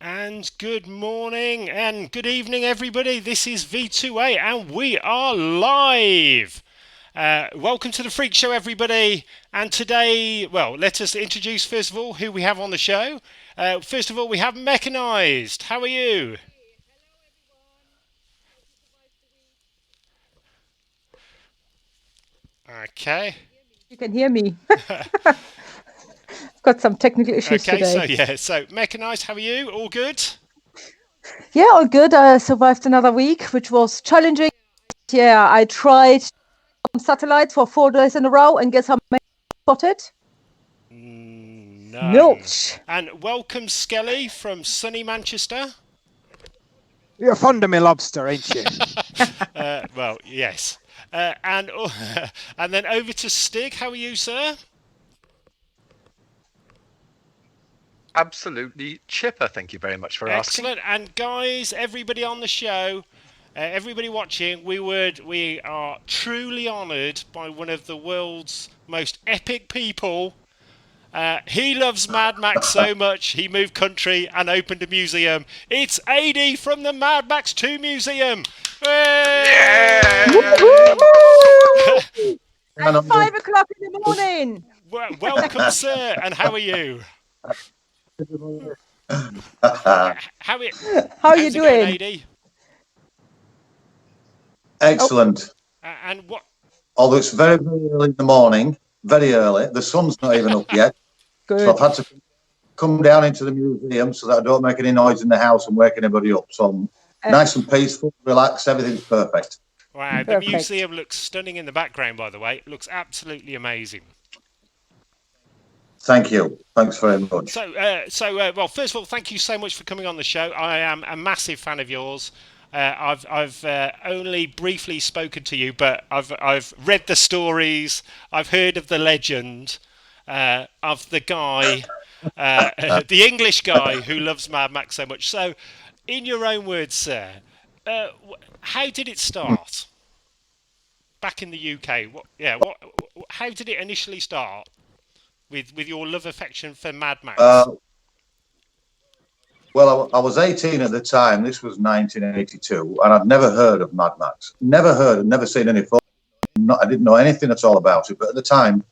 And good morning and good evening, everybody. This is V2A and we are live. Welcome to the Freak Show, everybody. And today, well, let us introduce first of all who we have on the show. First of all, we have Mechanized. How are you? Okay. You can hear me. I've got some technical issues Okay, so today. yeah, so Mechanized, how are you? All good? Yeah, all good. I survived another week, which was challenging. Yeah, I tried satellites for 4 days in a row, and guess how many I spotted? None. Nilch. And welcome, Skelly from sunny Manchester. You're fond of me lobster, ain't you? Well, yes. And and then over to Stig. How are you, sir? Absolutely chipper. Thank you very much for asking. Excellent. And guys, everybody on the show, everybody watching, we are truly honoured by one of the world's most epic people. He loves Mad Max so much, he moved country and opened a museum. It's AD from the Mad Max 2 Museum. At 5 o'clock in the morning. Welcome, sir. And how are you? How are you doing, AD? Excellent. And what? Although it's very, very early in the morning, very early. The sun's not even up yet. Good. So I've had to come down into the museum so that I don't make any noise in the house and wake anybody up. So I'm nice and peaceful, relaxed, everything's perfect. Wow, the museum looks stunning in the background, by the way. It looks absolutely amazing. Thank you. Thanks very much. Well, first of all, thank you so much for coming on the show. I am a massive fan of yours. I've only briefly spoken to you, but I've read the stories. I've heard of the legend of the guy, the English guy who loves Mad Max so much. So, in your own words, sir, how did it start? Back in the UK, how did it initially start with your love affection for Mad Max? Well, I was 18 at the time. This was 1982, and I'd never heard of Mad Max. Never heard, never seen any photos. I didn't know anything at all about it. But at the time,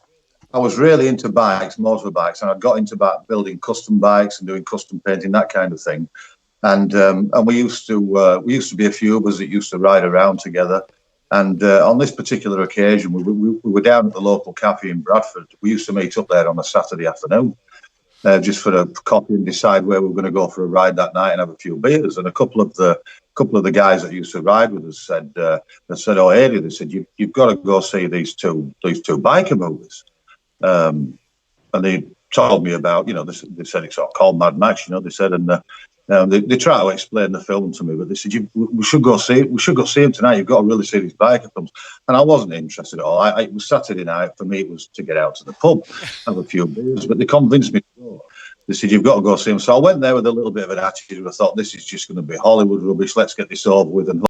I was really into bikes, motorbikes, and I got into building custom bikes and doing custom painting, that kind of thing. And we used to be a few of us that used to ride around together. And on this particular occasion, we were down at the local cafe in Bradford. We used to meet up there on a Saturday afternoon, just for a coffee and decide where we were going to go for a ride that night and have a few beers. And a couple of the guys that used to ride with us said, "Oh, Eddie," they said, you've got to go see these two biker movies." And they told me about, they said it's all called Mad Max, they said, and they try to explain the film to me, but they said, we should go see it. We should go see him tonight. You've got to really see these biker films. And I wasn't interested at all. It was Saturday night. For me, it was to get out to the pub, have a few beers, but they convinced me to go. They said, you've got to go see him. So I went there with a little bit of an attitude. I thought, this is just going to be Hollywood rubbish. Let's get this over with and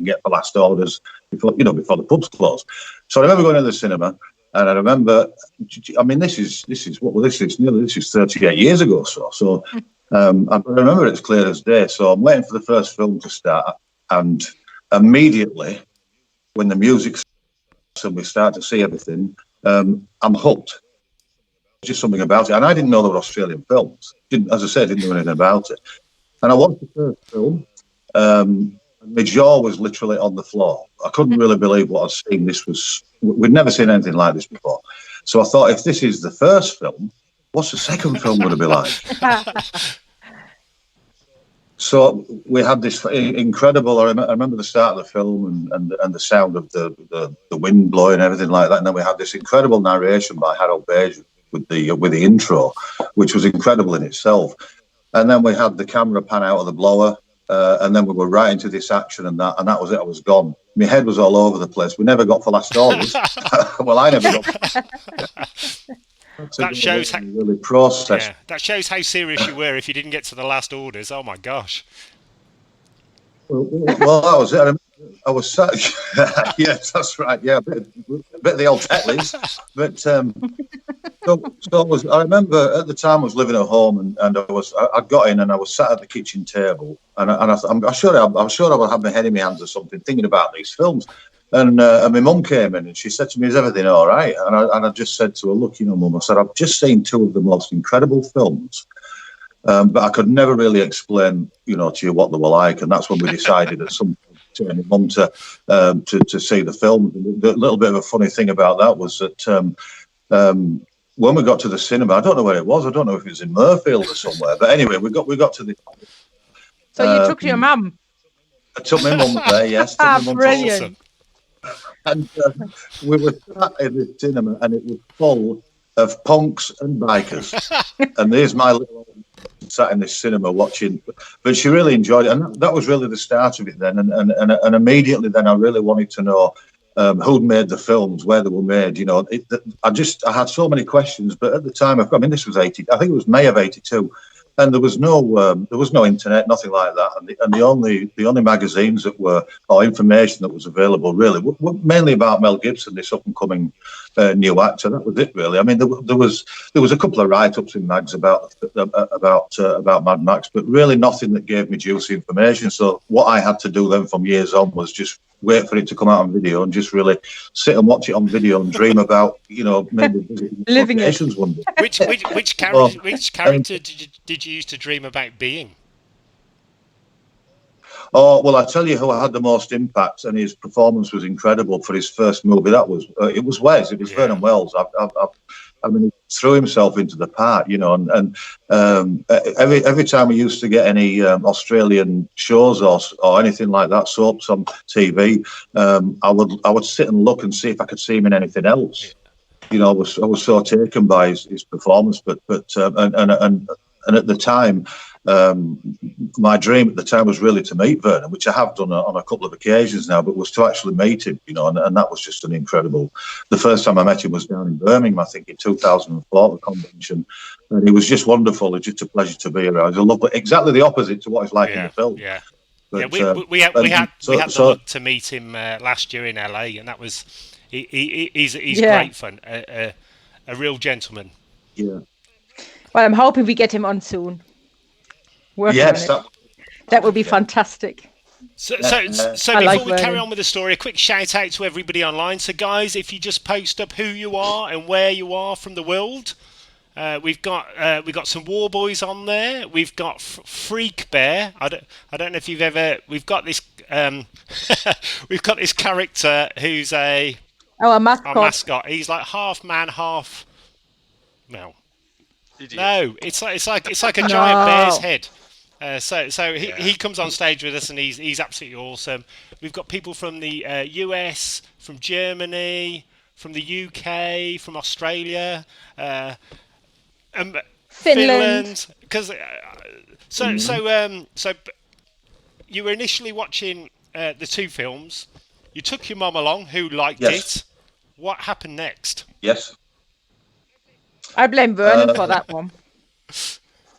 get the last orders before the pubs close. So I remember going to the cinema. And I remember, this is 38 years ago or so. So I remember it as clear as day. So I'm waiting for the first film to start. And immediately, when the music starts and we start to see everything, I'm hooked. Just something about it. And I didn't know there were Australian films. As I said, didn't know anything about it. And I watched the first film. My jaw was literally on the floor. I couldn't really believe what I'd seen. We'd never seen anything like this before. So I thought, if this is the first film, what's the second film going to be like? So we had this incredible. I remember the start of the film and the sound of the wind blowing and everything like that. And then we had this incredible narration by Harold Beja with the intro, which was incredible in itself. And then we had the camera pan out of the blower. And then we were right into this action, and that was it. I was gone. My head was all over the place. We never got for last orders. Well, I never got. That shows how really process. Yeah, that shows how serious you were if you didn't get to the last orders. Oh my gosh! Well, that was it. I was sat. Yes, that's right. Yeah, a bit of the old Tetley's. But I remember at the time I was living at home, and I got in and I was sat at the kitchen table, and I'm sure I would have my head in my hands or something, thinking about these films. And my mum came in and she said to me, "Is everything all right?" And I just said to her, "Look, Mum," I said, "I've just seen two of the most incredible films." But I could never really explain, to you what they were like, and that's when we decided at some point to my mum to see the film. The little bit of a funny thing about that was that when we got to the cinema, I don't know where it was. I don't know if it was in Murfield or somewhere, but anyway, we got to the. So you took your mum. I took my mum there. Yes, took my mum. Brilliant. And we were sat in the cinema, and it was full of punks and bikers. And there's my little sat in this cinema watching, but she really enjoyed it, and that was really the start of it then. And immediately then, I really wanted to know who'd made the films, where they were made. I had so many questions, but at the time, this was 80. I think it was May of '82. And there was no internet, nothing like that, and the only magazines that were, or information that was available really were mainly about Mel Gibson, this up and coming new actor. That was it really. There was a couple of write-ups in mags about Mad Max, but really nothing that gave me juicy information. So what I had to do then from years on was just wait for it to come out on video and just really sit and watch it on video and dream about maybe living it one day. Which character did you used to dream about being? Oh, well, I tell you who had the most impact, and his performance was incredible for his first movie. That was it was Wes. It was Vernon Wells. He threw himself into the part, and every time we used to get any Australian shows or anything like that, soaps on TV, I would sit and look and see if I could see him in anything else. I was so taken by his performance, but and at the time, my dream at the time was really to meet Vernon, which I have done on a couple of occasions now, but was to actually meet him, and that was just an incredible. The first time I met him was down in Birmingham, I think in 2004, the convention, and it was just wonderful. It's just a pleasure to be around. Exactly the opposite to what it's like in the film. Yeah. But, we had the luck to meet him last year in LA, and that was he's great fun, a real gentleman. Yeah. Well, I'm hoping we get him on soon. Yes, that would be fantastic. So before we carry on with the story, a quick shout out to everybody online. So guys, if you just post up who you are and where you are from the world, we've got some war boys on there. We've got Freak Bear. I don't know if you've ever. We've got this we've got this character who's a mascot. He's like half man, half no. No, it's like a giant bear's head. So he comes on stage with us, and he's absolutely awesome. We've got people from the US, from Germany, from the UK, from Australia, Finland. Because so you were initially watching the two films. You took your mum along, who liked it. What happened next? Yes. I blame Vernon for that one.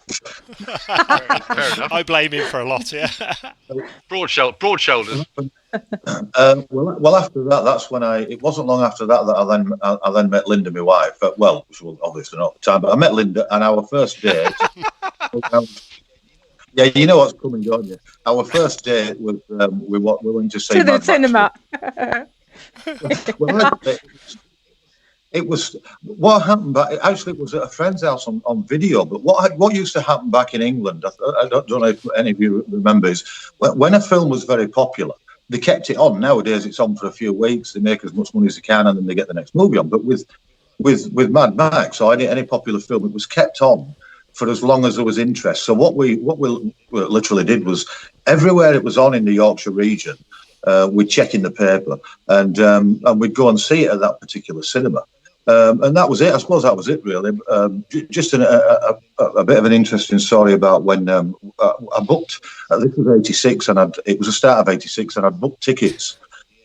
Fair enough. I blame him for a lot, yeah. Broad shoulders. Well, after that, that's when it wasn't long after that I then met Linda, my wife. Well, she was obviously not at the time, but I met Linda, and our first date. Yeah, you know what's coming, don't you? Our first date was we went to see the cinema. It was what happened. Actually, it was at a friend's house on video. But what used to happen back in England, I don't know if any of you remember, is when a film was very popular, they kept it on. Nowadays, it's on for a few weeks. They make as much money as they can, and then they get the next movie on. But with Mad Max or any popular film, it was kept on for as long as there was interest. So what we literally did was everywhere it was on in the Yorkshire region, we'd check in the paper, and we'd go and see it at that particular cinema. And that was it. I suppose that was it, really. Just a bit of an interesting story about when I booked. This was '86, and it was the start of '86, and I'd booked tickets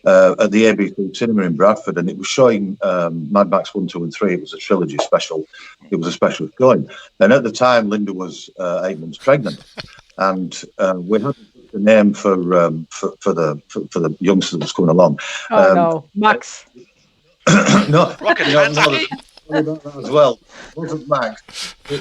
at the ABC Cinema in Bradford, and it was showing Mad Max 1, 2, and 3. It was a trilogy special. It was a special going. And at the time, Linda was 8 months pregnant, and we hadn't the name for the youngster that's coming along. Oh no, Max. No, Rocket no, Man's no, there's about that as well. It wasn't Max. Of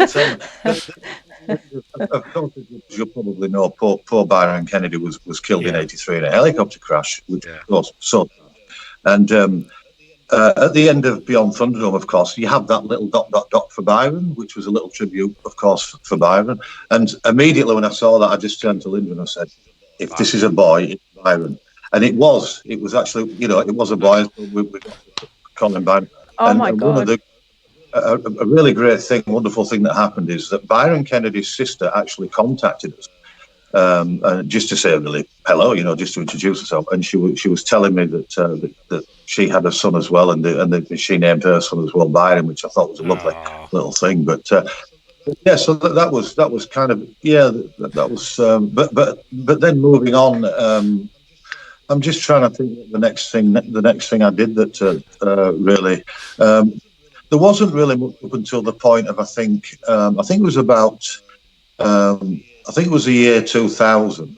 course, as you probably know, poor Byron Kennedy was killed in '83 in a helicopter crash, which Yeah. was so sad. And at the end of Beyond Thunderdome, of course, you have that little ... for Byron, which was a little tribute, of course, for Byron. And immediately when I saw that, I just turned to Linda and I said, if this is a boy, it's Byron. And it was actually, it was a boy. We got to call him Byron. Oh and my one of God. a really great thing, wonderful thing that happened is that Byron Kennedy's sister actually contacted us. Just to say really hello, just to introduce herself, and she was telling me that she had a son as well, and she named her son as well Byron, which I thought was a lovely little thing. But yeah, so that was kind of that was. But then moving on, I'm just trying to think of the next thing I did that really. There wasn't really much up until the point of I think it was about. I think it was the year 2000,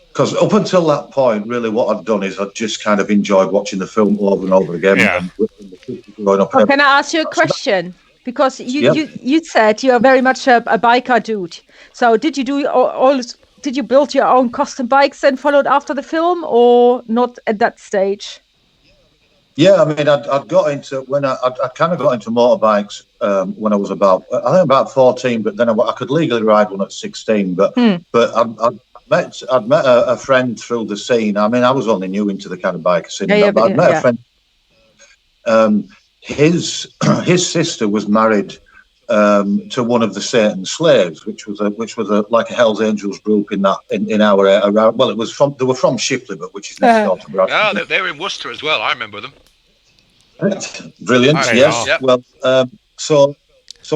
because up until that point, really, what I'd done is I'd just kind of enjoyed watching the film over and over again. Yeah. And growing up. Can I ask you a question? Because you said you are very much a biker dude. So did you do all? Did you build your own custom bikes and followed after the film, or not at that stage? Yeah, I mean, I'd got into I kind of got into motorbikes when I was about 14, but then I could legally ride one at 16. But I'd met a friend through the scene. I mean, I was only new into the kind of biker scene, but I'd met a friend. His sister was married to one of the Satan slaves, which was like a Hell's Angels group in our around. Well, they were from Shipley, but which is next door to Bradford. Oh, they were in Worcester as well. I remember them. Brilliant. Yes. Yep. Well, so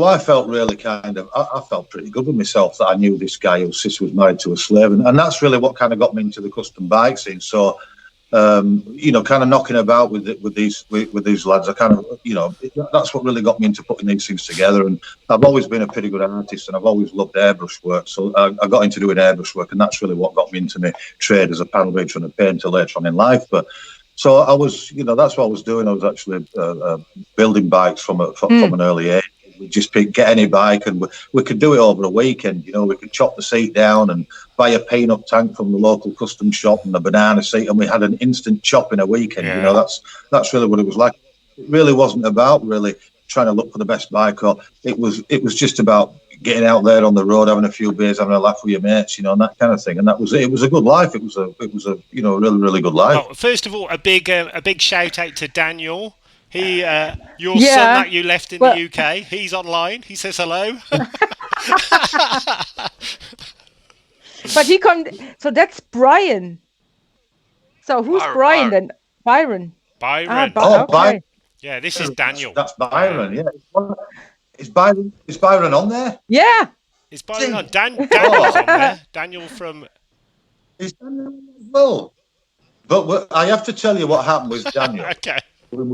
I felt really I felt pretty good with myself that I knew this guy whose sister was married to a slave, and that's really what kind of got me into the custom bike scene. So. Kind of knocking about with these lads. I kind of, that's what really got me into putting these things together. And I've always been a pretty good artist, and I've always loved airbrush work. So I got into doing airbrush work, and that's really what got me into my trade as a panel beater and a painter later on in life. But so I was, that's what I was doing. I was actually building bikes from an early age. We just get any bike, and we could do it over a weekend. We could chop the seat down and buy a peanut tank from the local custom shop and a banana seat, and we had an instant chop in a weekend. Yeah. That's really what it was like. It really wasn't about really trying to look for the best bike, or it was just about getting out there on the road, having a few beers, having a laugh with your mates, and that kind of thing. And it was a good life. It was a really, really good life. Well, first of all, a big shout out to Daniel. He, your son that you left in the UK, he's online. He says hello. But so that's Brian. So who's Brian then? Byron. Byron. Okay. Byron. Yeah, this is Daniel. That's Byron. Yeah. Is Byron on there? Yeah. Is Byron on? Daniel's on there. Daniel from. Is Daniel on as well? But I have to tell you what happened with Daniel. Okay. I'm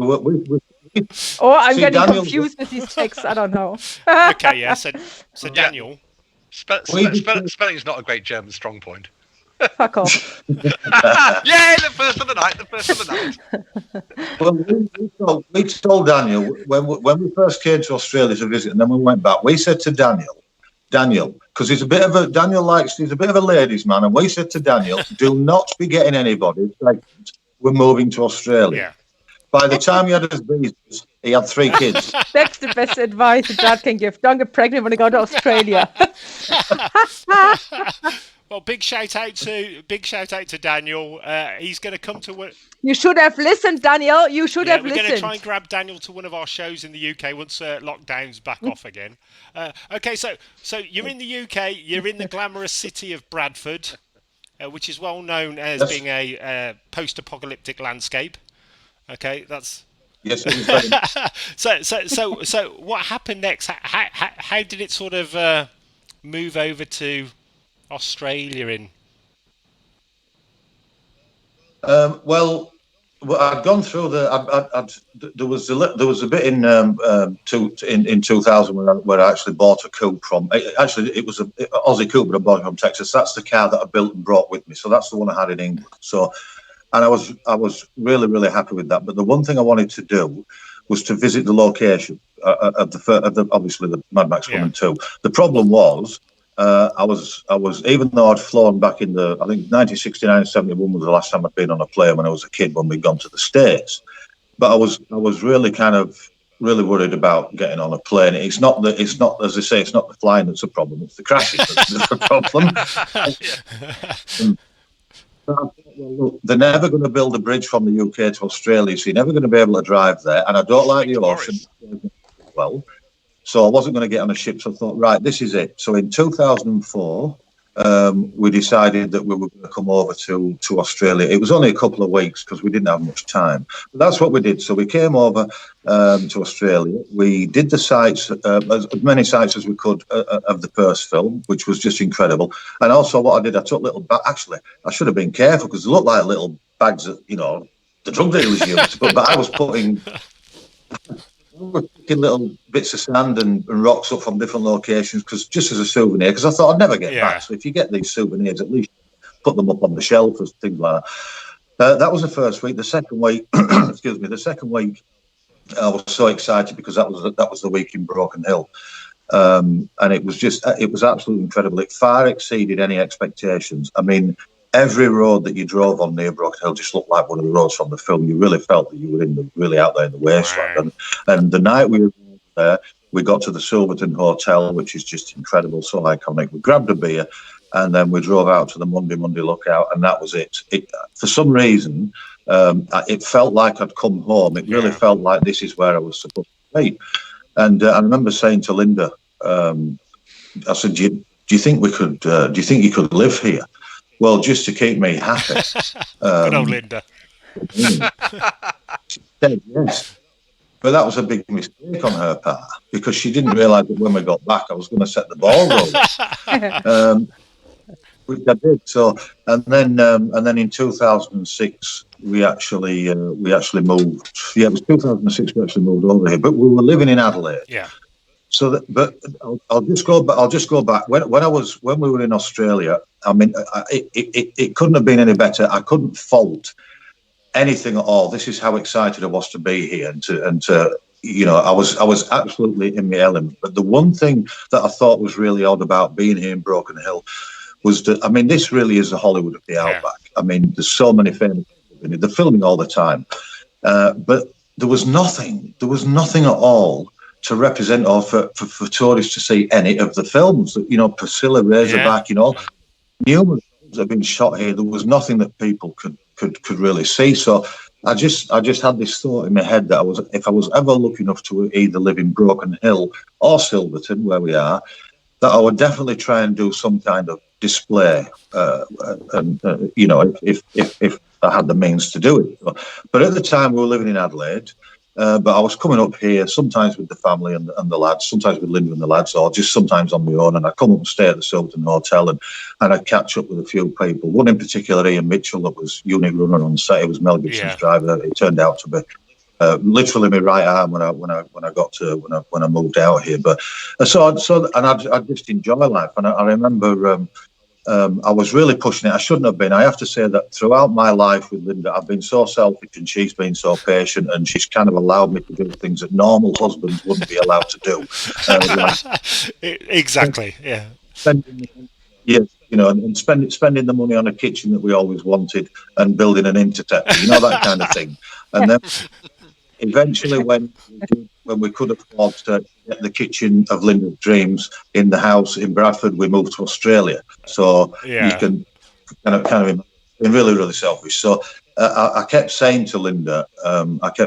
getting confused with these texts. I don't know. Okay, yeah. So Daniel. Spelling's not a great German strong point. Fuck off. Yay, the first of the night. Well, we told Daniel when we first came to Australia to visit, and then we went back. We said to Daniel, because he's a bit of a ladies' man, and we said to Daniel, do not be getting anybody pregnant. We're moving to Australia. Yeah. By the time he had his visas, he had 3 kids. That's the best advice a dad can give. Don't get pregnant when you go to Australia. Well, big shout out to Daniel. He's going to come to work. You should have listened, Daniel. You should have listened. We're going to try and grab Daniel to one of our shows in the UK once lockdown's back off again. Okay, so you're in the UK. You're in the glamorous city of Bradford, which is well known as being a post-apocalyptic landscape. Okay, that's. Yes. So what happened next? How did it sort of move over to Australia? Well, Well, I'd gone through there was a bit in 2000 where I actually bought a coupe from. Actually, it was an Aussie coupe, but I bought it from Texas. That's the car that I built and brought with me. So that's the one I had in England. So, and I was really, really happy with that. But the one thing I wanted to do was to visit the location of the obviously the Mad Max 1 and 2. The problem was. I was even though I'd flown back in I think 1969, 71 was the last time I'd been on a plane when I was a kid when we'd gone to the States. But I was really really worried about getting on a plane. It's not as they say, it's not the flying that's a problem, it's the crashing that's the problem. Well, look, they're never going to build a bridge from the UK to Australia, so you're never going to be able to drive there. And I don't like the ocean well. So I wasn't going to get on a ship. So I thought, right, this is it. So in 2004, we decided that we were going to come over to Australia. It was only a couple of weeks because we didn't have much time. But that's what we did. So we came over to Australia. We did the sites, as many sites as we could of the first film, which was just incredible. And also what I did, I took little actually, I should have been careful because they looked like little bags that, the drug dealers used. But I was putting little bits of sand and rocks up from different locations because just as a souvenir, because I thought I'd never get back. So if you get these souvenirs, at least put them up on the shelf or things like that. That was the first week. The second week, excuse me, the second week, I was so excited because that was the week in Broken Hill, and it was absolutely incredible. It far exceeded any expectations. I mean, every road that you drove on near Broken Hill just looked like one of the roads from the film. You really felt that you were really out there in the wasteland. And the night we were there, we got to the Silverton Hotel, which is just incredible, so iconic. We grabbed a beer, and then we drove out to the Monday Lookout, and that was it. For some reason, it felt like I'd come home. It really felt like this is where I was supposed to be. And I remember saying to Linda, I said, "Do you think we could? Do you think you could live here?" Well, just to keep me happy. Good old Linda. She said yes. But that was a big mistake on her part because she didn't realise that when we got back, I was going to set the ball rolling. Which I did. So, and then in 2006, we actually moved. Yeah, it was 2006 we actually moved over here. But we were living in Adelaide. Yeah. So, but I'll just go back. When we were in Australia, I mean, it couldn't have been any better. I couldn't fault anything at all. This is how excited I was to be here, and to I was absolutely in my element. But the one thing that I thought was really odd about being here in Broken Hill was that, I mean, this really is the Hollywood of the Outback. I mean, there's so many famous people in it. They're filming all the time, but there was nothing at all to represent or for tourists to see any of the films. Priscilla, Razorback, numerous films have been shot here. There was nothing that people could really see. So I just had this thought in my head that if I was ever lucky enough to either live in Broken Hill or Silverton, where we are, that I would definitely try and do some kind of display, if I had the means to do it. But at the time we were living in Adelaide. But I was coming up here sometimes with the family and the lads, sometimes with Linda and the lads, or just sometimes on my own. And I'd come up and stay at the Silverton Hotel, and I'd catch up with a few people. One in particular, Ian Mitchell, that was unit runner on set. It was Mel Gibson's driver. It turned out to be literally my right arm when I moved out here. But I just enjoy life, and I remember. I was really pushing it. I shouldn't have been. I have to say that throughout my life with Linda, I've been so selfish and she's been so patient, and she's kind of allowed me to do things that normal husbands wouldn't be allowed to do. Exactly, yeah. And spending the money on a kitchen that we always wanted, and building an interceptor, that kind of thing. And then eventually when we could afford to get the kitchen of Linda's dreams in the house in Bradford, we moved to Australia. So you can kind of been really, really selfish. So I kept saying to Linda, look, I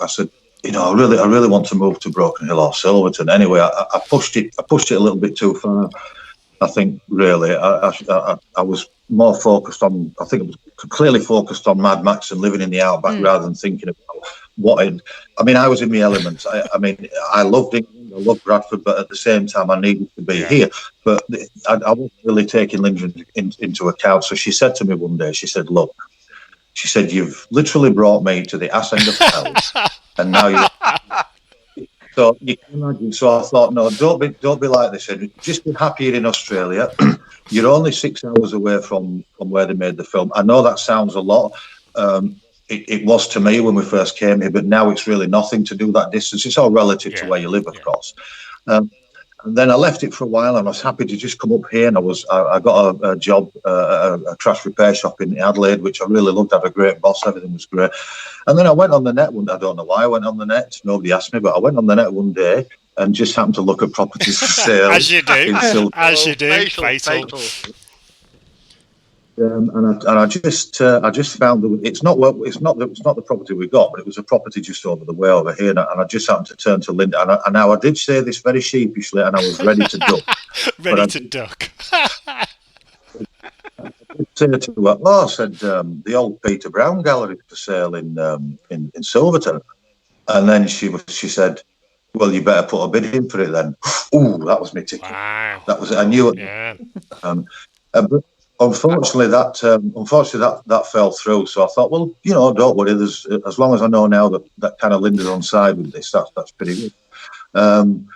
said, I really want to move to Broken Hill or Silverton. Anyway, I pushed it a little bit too far. I think really I was more focused on, I think it was clearly focused on Mad Max and living in the Outback rather than thinking about I was in my element. I loved England, I loved Bradford, but at the same time I needed to be here. But I wasn't really taking Linda into account. So she said to me one day, she said, look, She said, "You've literally brought me to the ass end of hell, and now you're." So you can imagine. So I thought, no, don't be like this. Just be happy in Australia. You're only 6 hours away from where they made the film. I know that sounds a lot. It was to me when we first came here, but now it's really nothing to do that distance. It's all relative to where you live, of course. And then I left it for a while, and I was happy to just come up here. And I got a job, a trash repair shop in Adelaide, which I really loved. I had a great boss. Everything was great. And then I went on the net one. I don't know why I went on the net. Nobody asked me, but I went on the net one day and just happened to look at properties for sale. As you do. As you do. Fatal. And I just found that it's not the property we got, but it was a property just over the way over here, and I just happened to turn to Linda, and now I did say this very sheepishly, and I was ready to duck. duck. I did say to her, "Oh," I said, "the old Peter Brown gallery for sale in Silverton," and then she said, "Well, you better put a bid in for it then." Ooh, that was me ticket. Wow. That was, I knew it. Yeah. But unfortunately, that fell through. So I thought, well, don't worry. There's, as long as I know now that kind of Linda's on side with this, that's pretty good. And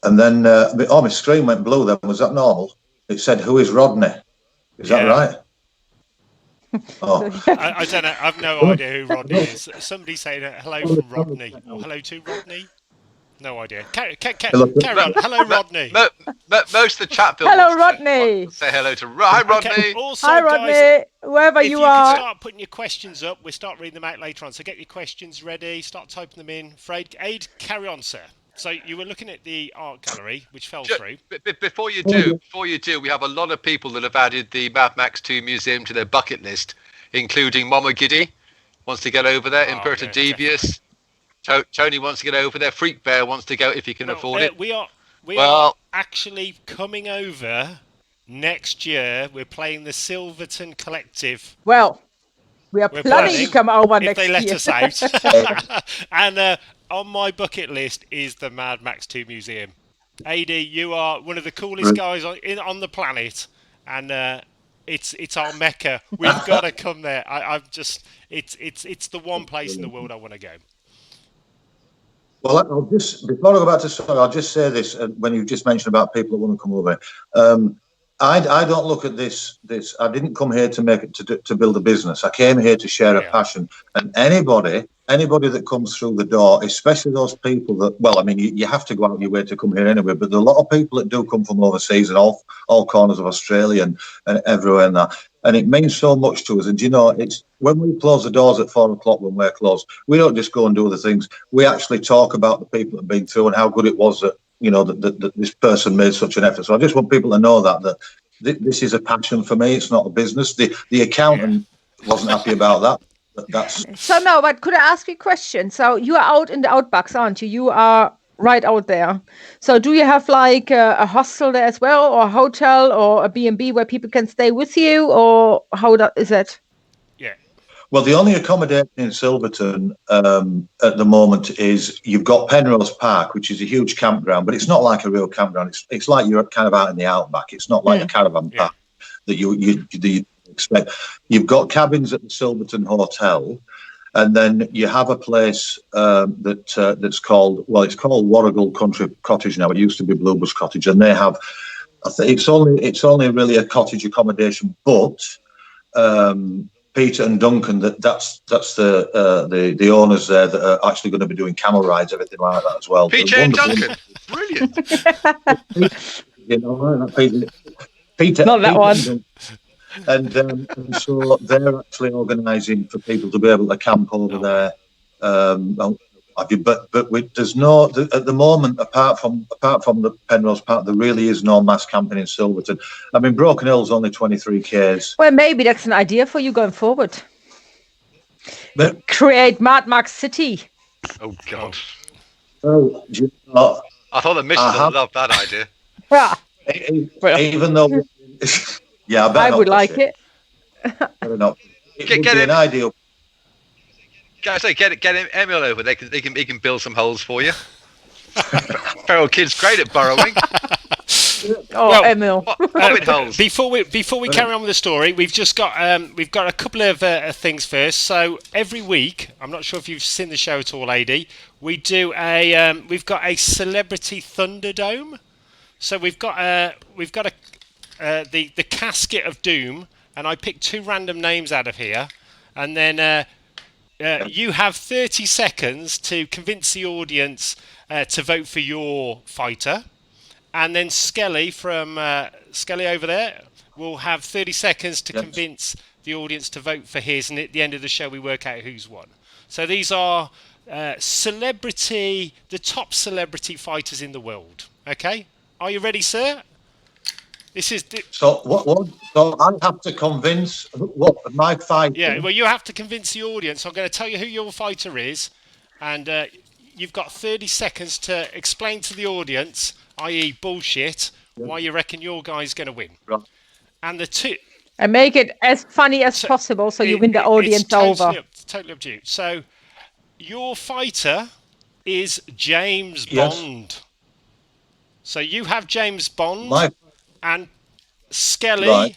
then, my screen went blue. Then was that normal? It said, "Who is Rodney?" Is that right? Oh, I don't know. I've no idea who Rodney is. Somebody saying hello from Rodney or hello to Rodney. No idea. Carry on. Hello, Rodney. Most of the chat builders Hello, Rodney. Say hello to Hi, Rodney. Okay. Also, Hi, Rodney. Guys, wherever if you you are. can start putting your questions up, we'll start reading them out later on. So get your questions ready. Start typing them in. Aid, carry on, sir. So you were looking at the art gallery, which fell through. Before you do, we have a lot of people that have added the Mad Max 2 museum to their bucket list, including Mama Giddy wants to get over there. Imperator Devious. Tony wants to get over there. Freak Bear wants to go if he can afford it. We are actually coming over next year. We're playing the Silverton Collective. Well, we're planning to come over next year. If they let us out. And on my bucket list is the Mad Max 2 Museum. AD, you are one of the coolest guys on the planet, and it's our mecca. We've got to come there. It's the one place in the world I want to go. Well, before I go back to story, I'll just say this. When you just mentioned about people that want to come over, I don't look at this. I didn't come here to build a business. I came here to share a passion. And anybody that comes through the door, especially those people that, well, I mean, you have to go out of your way to come here anyway. But there are a lot of people that do come from overseas and all corners of Australia and everywhere and that. And it means so much to us. And it's when we close the doors at 4 o'clock when we're closed, we don't just go and do other things. We actually talk about the people that have been through and how good it was that that this person made such an effort. So I just want people to know that this is a passion for me. It's not a business. The accountant wasn't happy about that. So no, but could I ask you a question? So you are out in the outbacks, aren't you? You are right out there. So do you have like a hostel there as well, or a hotel, or a B&B where people can stay with you, or how is it? Yeah. Well, the only accommodation in Silverton at the moment is you've got Penrose Park, which is a huge campground, but it's not like a real campground. It's like you're kind of out in the outback. It's not like a caravan park that you expect. You've got cabins at the Silverton Hotel, and then you have a place that's called Warrigal Country Cottage now. It used to be Bluebus Cottage, and they have. I think it's only really a cottage accommodation, but Peter and Duncan, that's the owners there that are actually going to be doing camel rides, everything like that as well. PJ and Duncan, brilliant. Peter, not that one. And so they're actually organising for people to be able to camp over there. But there's no at the moment apart from the Penrose Park, there really is no mass camping in Silverton. I mean, Broken Hill's only 23 k's. Well, maybe that's an idea for you going forward. But create Mad Max City. Oh God! Oh, I thought the missus would love that idea. Yeah. Even though. Yeah, I would like it. Better not. It would be an ideal. Guys, get Emil over. He can build some holes for you. Feral Kid's great at burrowing. Oh, Emil. Hobbit holes. Before we carry on with the story, we've just got a couple of things first. So every week, I'm not sure if you've seen the show at all, AD. We've got a celebrity Thunderdome. So we've got the casket of doom, and I picked 2 random names out of here, and then you have 30 seconds to convince the audience to vote for your fighter. And then Skelly Skelly over there will have 30 seconds to convince the audience to vote for his. And at the end of the show, we work out who's won. So these are the top celebrity fighters in the world. Okay, are you ready, sir? This is So what? So I have to convince what my fighter. Yeah, well, you have to convince the audience. I'm going to tell you who your fighter is, and you've got 30 seconds to explain to the audience, i.e. bullshit, why you reckon your guy's going to win. Right. And the two... And make it as funny as possible so you win the audience over. Totally up to you. So, your fighter is James Bond. So you have James Bond, and Skelly,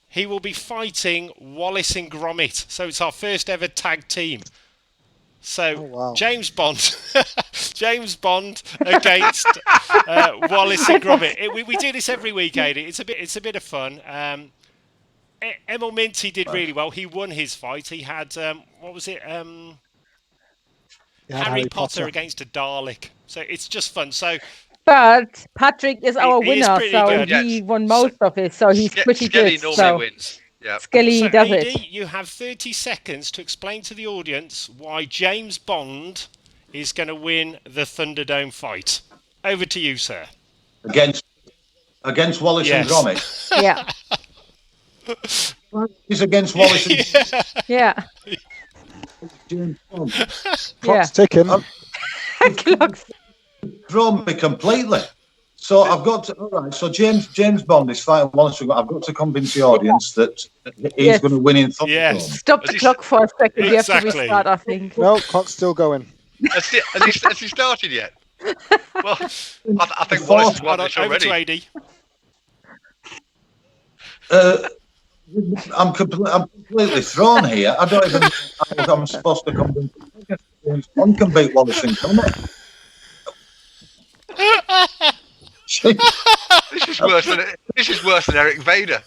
he will be fighting Wallace and Gromit. So it's our first ever tag team. So James Bond, James Bond against Wallace and Gromit. We do this every week, Aidy. It's a bit of fun. Emil Minty did really well. He won his fight. He had what was it? Harry Potter against a Dalek. So it's just fun. So. But Patrick is our winner, so good, he won most of it, so he's pretty Skelly good. normally wins. Yeah. Skelly does AD, it. You have 30 seconds to explain to the audience why James Bond is going to win the Thunderdome fight. Over to you, sir. Against Wallace and Gromit. Yeah. He's against Wallace and Yeah. James Bond. Yeah. Ticking. Clocks. Thrown me completely. So I've got to. All right. So James Bond is fighting Wallace and Gromit. I've got to convince the audience that he's going to win in Thunderdome. Yes. Stop the clock for a second. We have to Exactly. restart, I think. No, clock's still going. Has he started yet? Well, I think Wallace has won this Over to already. AD. I'm completely thrown here. I don't even know if I'm supposed to convince James Bond can beat Wallace and Gromit. This is worse than Eric Vader.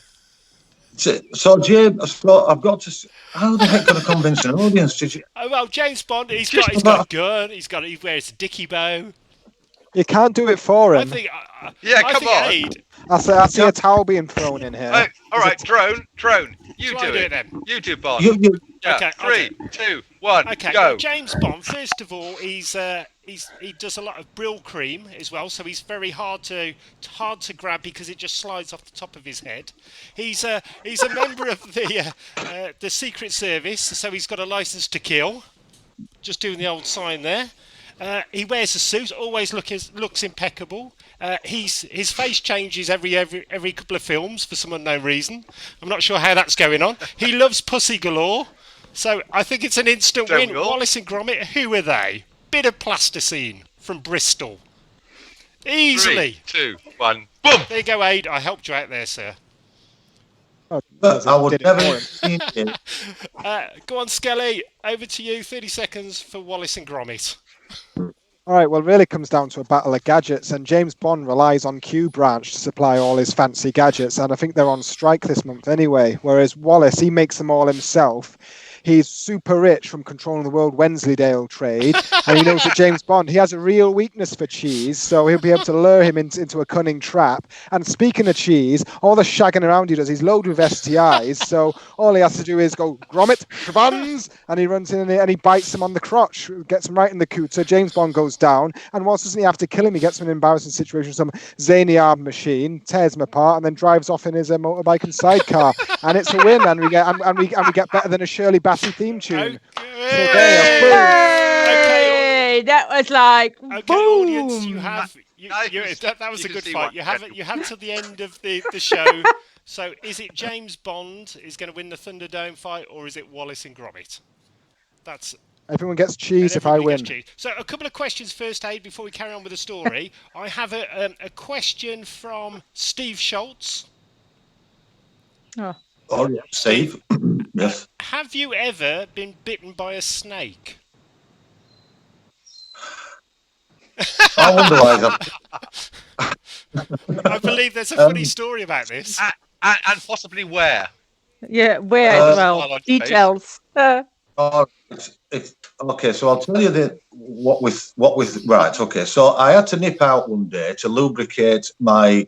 So James, so I've got to. How the heck can I convince an audience? Oh, well, James Bond, he's got a gun. He wears a dicky bow. You can't do it for him. I think. Come on. I see a towel being thrown in here. All right, drone. You Shall I do do it. it then? You do Bond. Yeah. Okay, 3, 2, 1, Okay, go. well, James Bond. First of all, he does a lot of Brill cream as well, so he's very hard to grab because it just slides off the top of his head. He's a member of the Secret Service, so he's got a license to kill. Just doing the old sign there. He wears a suit, always looks impeccable. His face changes every couple of films for some unknown reason. I'm not sure how that's going on. He loves pussy galore, so I think it's an instant win. Wallace and Gromit, who are they? Bit of plasticine from Bristol. Easily. 3, 2, 1, boom! There you go, Aid. I helped you out there, sir. But I would never. Go on, Skelly. Over to you. 30 seconds for Wallace and Gromit. All right, well, it really comes down to a battle of gadgets, and James Bond relies on Q Branch to supply all his fancy gadgets, and I think they're on strike this month anyway, whereas Wallace, he makes them all himself. He's super rich from controlling the World Wensleydale trade, and he knows that James Bond, he has a real weakness for cheese, so he'll be able to lure him into a cunning trap. And speaking of cheese, all the shagging around he does, he's loaded with STIs, so all he has to do is go, Gromit, Shabans, and he runs in and he bites him on the crotch, gets him right in the cooter. James Bond goes down, and whilst doesn't he have to kill him, he gets him in an embarrassing situation with some zany armed machine, tears him apart, and then drives off in his motorbike and sidecar. And it's a win, and we get better than a Shirley Bassey theme tune. Okay. Hey, that was like Okay, boom. audience, you have that was a good fight. You have till the end of the show. So, is it James Bond is going to win the Thunderdome fight, or is it Wallace and Gromit? That's Everyone gets cheese if I Everybody win. gets cheese. So a couple of questions first, Aid, before we carry on with the story. I have a question from Steve Schultz. Oh, yeah. Steve? Yes. Have you ever been bitten by a snake? I wonder why. I believe there's a funny story about this. And possibly where? Yeah, where as well? Smile on your face. Details. Okay, so I'll tell you what with right. Okay, so I had to nip out one day to lubricate my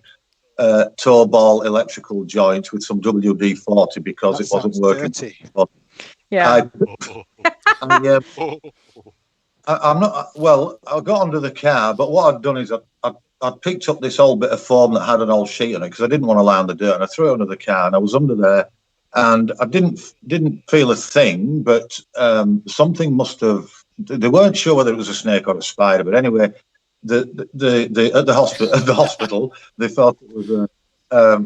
toe ball electrical joint with some WD-40 because it wasn't working. Dirty. Yeah. I'm not. Well, I got under the car, but what I'd done is I'd picked up this old bit of foam that had an old sheet on it because I didn't want to lie on the dirt, and I threw it under the car, and I was under there, and I didn't feel a thing, but something must have. They weren't sure whether it was a snake or a spider, but anyway, at the hospital they thought it was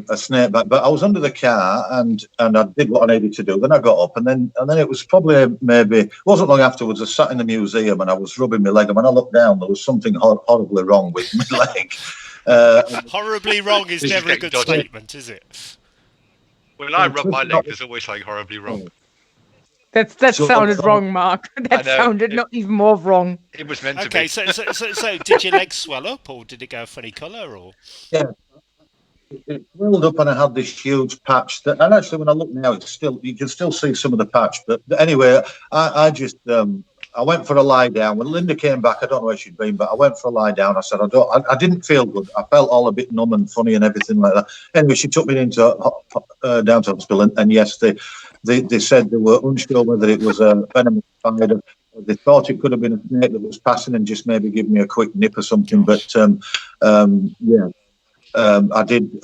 a snake bite. But I was under the car and I did what I needed to do. Then I got up and then it was probably it wasn't long afterwards. I sat in the museum and I was rubbing my leg, and when I looked down, there was something horribly wrong with my leg. Horribly wrong is never a good statement, is it? When I rub my leg, there's always something horribly wrong. That sounded wrong, Mark. That sounded not even more wrong. It was meant to Okay, be. so did your legs swell up, or did it go a funny colour, or? Yeah, it swelled up, and I had this huge patch. And actually, when I look now, you can still see some of the patch. But anyway, I just I went for a lie down. When Linda came back, I don't know where she'd been, but I went for a lie down. I said I didn't feel good. I felt all a bit numb and funny and everything like that. Anyway, she took me down to hospital, and yes, they said they were unsure whether it was a venomous spider. They thought it could have been a snake that was passing and just maybe give me a quick nip or something. But I did.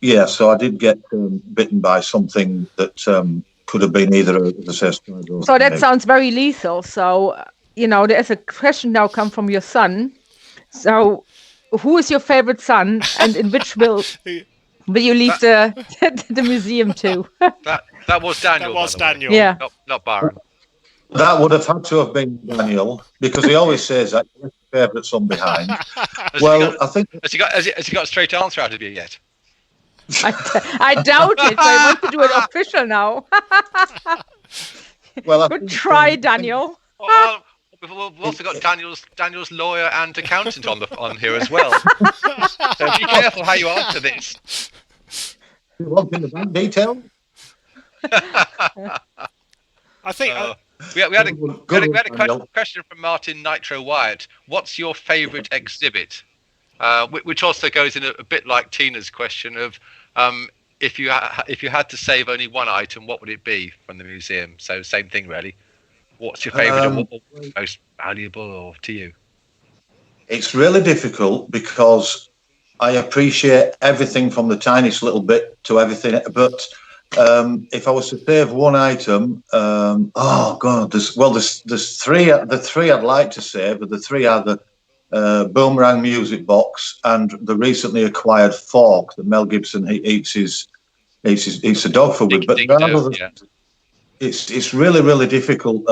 Yeah, so I did get bitten by something that could have been either a spider or so that sounds very lethal. So there's a question now come from your son. So, who is your favorite son, and in which will you leave the museum to? That was Daniel. That was Daniel. Yeah, not Byron. That would have had to have been Daniel, because he always says that your favourite son behind. I think has he got a straight answer out of you yet? I doubt it. I want to do it official now. Good try, Daniel. Well, we've also got Daniel's lawyer and accountant on here as well. So be careful how you answer this. You want in the bank detail? I think we had a question from Martin Nitro Wyatt. What's your favourite exhibit? Which also goes in a bit like Tina's question of if you had to save only one item, what would it be from the museum? So same thing really. What's your favourite or what's most valuable or to you? It's really difficult because I appreciate everything from the tiniest little bit to everything. But if I was to save one item, there's three. The three I'd like to save, but the three are the Boomerang music box and the recently acquired fork that Mel Gibson eats a dog food with. But it's really, really difficult.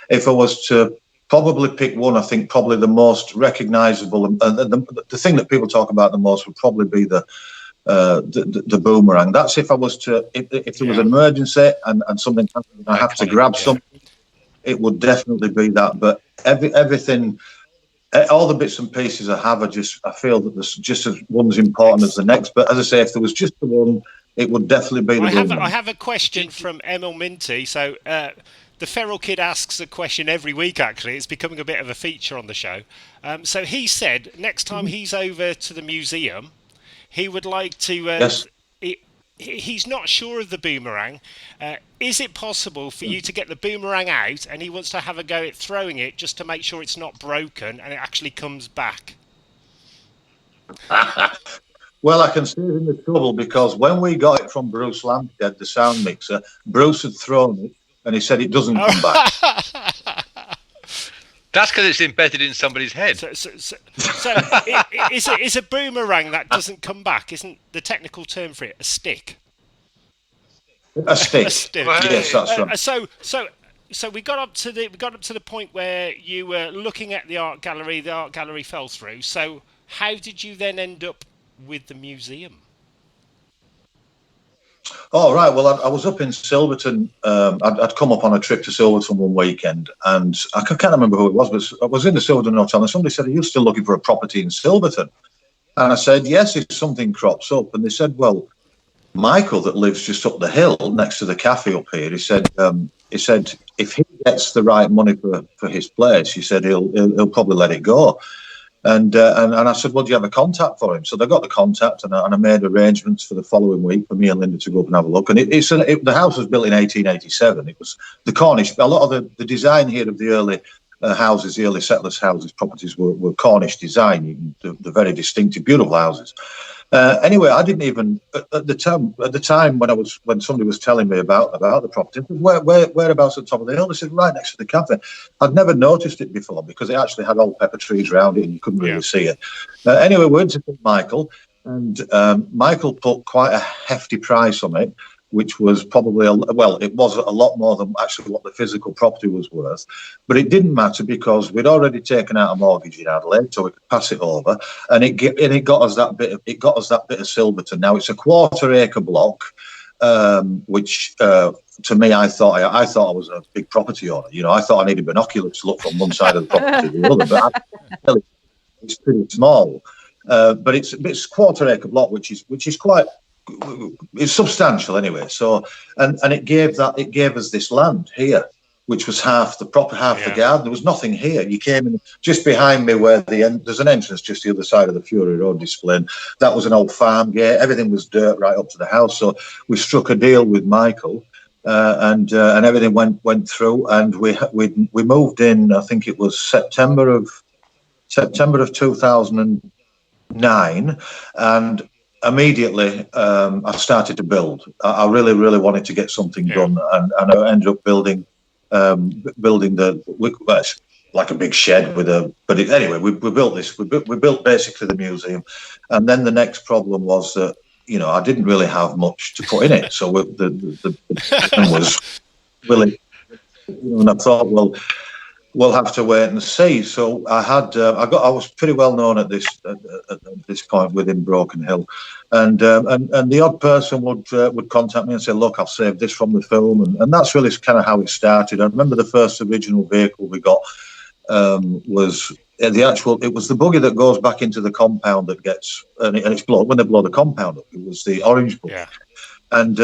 If I was to probably pick one, I think probably the most recognisable and the thing that people talk about the most would probably be the Boomerang. That's if I was to if there was an emergency and something happened, I have to grab something. It would definitely be that. But everything. All the bits and pieces I have, I feel that there's just as one's important as the next. But as I say, if there was just the one, it would definitely be the one. I have a question from Emil Minty. So the Feral Kid asks a question every week, actually. It's becoming a bit of a feature on the show. So he said next time he's over to the museum, he would like to... Yes. He's not sure of the boomerang. Is it possible for you to get the boomerang out, and he wants to have a go at throwing it just to make sure it's not broken and it actually comes back? Well, I can save him the trouble because when we got it from Bruce Lampstead, the sound mixer, Bruce had thrown it and he said it doesn't come back. That's because it's embedded in somebody's head. So is a boomerang that doesn't come back, isn't the technical term for it a stick? A stick. A stick. Yes, that's right. So So we got up to the point where you were looking at the art gallery. The art gallery fell through. So how did you then end up with the museum? Oh, right. Well, I was up in Silverton. I'd come up on a trip to Silverton one weekend, and I can't remember who it was, but I was in the Silverton Hotel, and somebody said, "Are you still looking for a property in Silverton?" And I said, "Yes, if something crops up." And they said, "Well, Michael, that lives just up the hill next to the cafe up here, he said if he gets the right money for his place, he said he'll probably let it go." And I said, "Well, do you have a contact for him?" So they got the contact, and I made arrangements for the following week for me and Linda to go up and have a look. And the house was built in 1887. It was the Cornish. A lot of the design here of the early houses, the early settlers' houses, properties were Cornish design. The very distinctive, beautiful houses. Anyway, I didn't even at the time when somebody was telling me about the property, whereabouts at the top of the hill. They said right next to the cafe. I'd never noticed it before because it actually had old pepper trees around it and you couldn't really see it. Anyway, we went to Michael, and Michael put quite a hefty price on it, which was probably it was a lot more than actually what the physical property was worth. But it didn't matter because we'd already taken out a mortgage in Adelaide, so we could pass it over, and it got us that bit of Silverton. Now it's a 1/4 acre block, which to me, I thought I was a big property owner. You know, I thought I needed binoculars to look from one side of the property to the other, but it's pretty small. But it's 1/4 acre block, which is quite. It's substantial anyway. So and it gave us this land here, which was half the garden. There was nothing here. You came in just behind me where there's an entrance just the other side of the Fury Road display. And that was an old farm gate. Everything was dirt right up to the house. So we struck a deal with Michael, and everything went through. And we moved in. I think it was September of 2009, and immediately I started to build. I really, really wanted to get something done, and I ended up building like a big shed anyway, we built this. We built basically the museum, and then the next problem was that I didn't really have much to put in it, so the plan was really, and I thought, well, we'll have to wait and see. So I was pretty well known at this point within Broken Hill, and the odd person would contact me and say, "Look, I've saved this from the film," and that's really kind of how it started. I remember the first original vehicle we got was it was the buggy that goes back into the compound that gets and it's blown when they blow the compound up. It was the orange buggy, and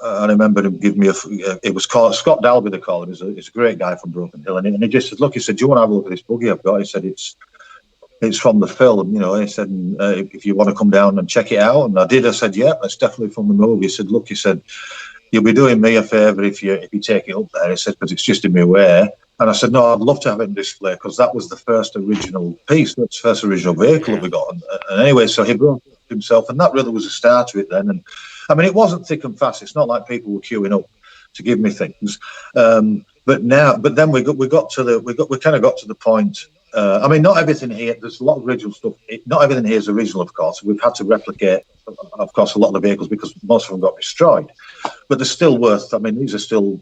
I remember him giving me it was called Scott Dalby, they call him. He's a great guy from Broken Hill. And he just said, "Look," he said, "do you want to have a look at this buggy I've got?" He said, it's from the film, He said, "If you want to come down and check it out." And I did. I said, "Yeah, that's definitely from the movie." He said, "Look," he said, "you'll be doing me a favour if you take it up there." He said, "because it's just in my way." And I said, "No, I'd love to have it in display because that was the first original piece, that's the first original vehicle that we got." And anyway, so he brought it himself, and that really was a start to it then. And I mean, it wasn't thick and fast. It's not like people were queuing up to give me things. But then we kind of got to the point. I mean, not everything here. There's a lot of original stuff. Not everything here is original, of course. We've had to replicate, of course, a lot of the vehicles because most of them got destroyed. But they're still worth. I mean, these are still,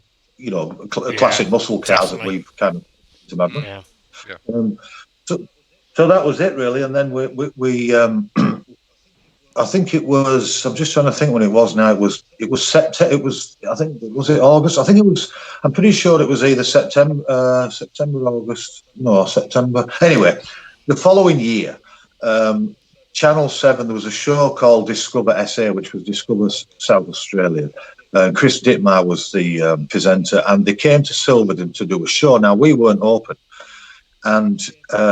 classic muscle cars that we've kind of remember. So that was it really, and then we I think it was. I'm just trying to think when it was. Now it was September. It was. I think was it August. I think it was. I'm pretty sure it was either September, August. No, September. Anyway, the following year, Channel 7. There was a show called Discover SA, which was Discover South Australia. Chris Dittmar was the presenter, and they came to Silverton to do a show. Now we weren't open. And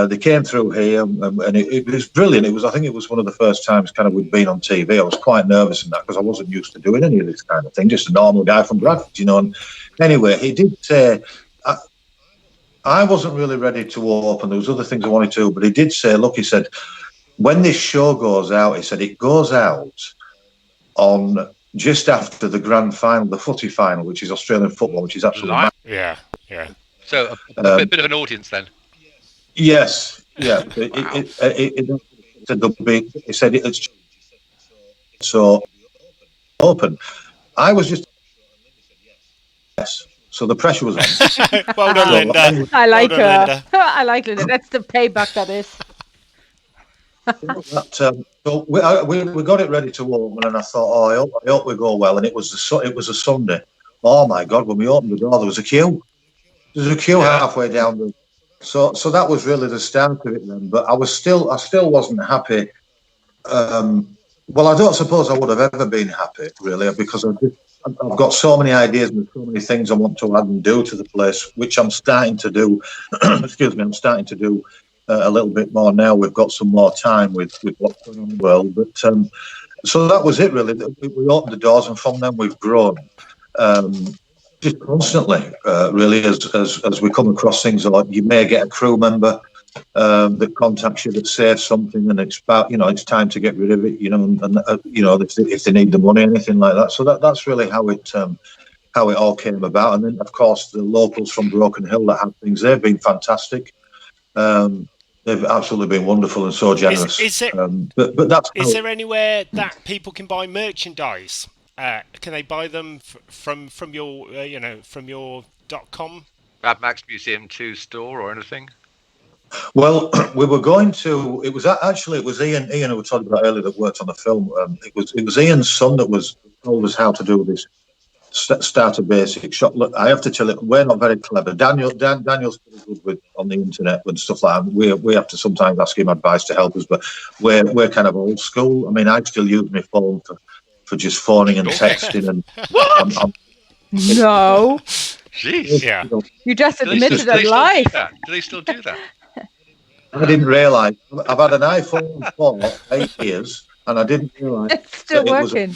they came through here, and it was brilliant. I think it was one of the first times kind of we'd been on TV. I was quite nervous in that because I wasn't used to doing any of this kind of thing. Just a normal guy from Bradford, And anyway, he did say, I wasn't really ready to open. There was other things I wanted to, but he did say, look, he said, when this show goes out, he said, it goes out on just after the grand final, the footy final, which is Australian football, which is absolutely yeah. So a bit of an audience then. Yes, yeah. Wow. He said it's so open. I was just So the pressure was on. Well done, Linda. I like Well done, her. Linda. I like Linda. That's the payback that is. So we got it ready to open, and I thought, oh, I hope we go well. And it was a Sunday. Oh my God! When we opened the door, there was a queue. There was a queue halfway down the. So that was really the start of it then. But I still wasn't happy. Well, I don't suppose I would have ever been happy, really, because I've got so many ideas and so many things I want to add and do to the place, which I'm starting to do. Excuse me, I'm starting to do a little bit more now. We've got some more time with what's going on in the world. But so that was it, really. We opened the doors, and from then we've grown. Just constantly, really, as we come across things like you may get a crew member that contacts you that says something, and it's about, it's time to get rid of it, and if they need the money, anything like that. So that's really how it all came about. And then, of course, the locals from Broken Hill that have things, they've been fantastic. They've absolutely been wonderful and so generous. Is there anywhere that people can buy merchandise? Can they buy them from your from your .com? Mad Max Museum 2 store or anything? Well, we were going to. It was Ian who we talked about earlier that worked on the film. It was Ian's son that told us how to do this starter basic shot. Look, I have to tell you, we're not very clever. Daniel's pretty good with on the internet and stuff like that. We have to sometimes ask him advice to help us, but we're kind of old school. I mean, I still use my phone for just phoning and texting and. No. Jeez. Yeah. You just admitted it live. Do they still do that? I didn't realise. I've had an iPhone for 8 years, and I didn't realise it's still working.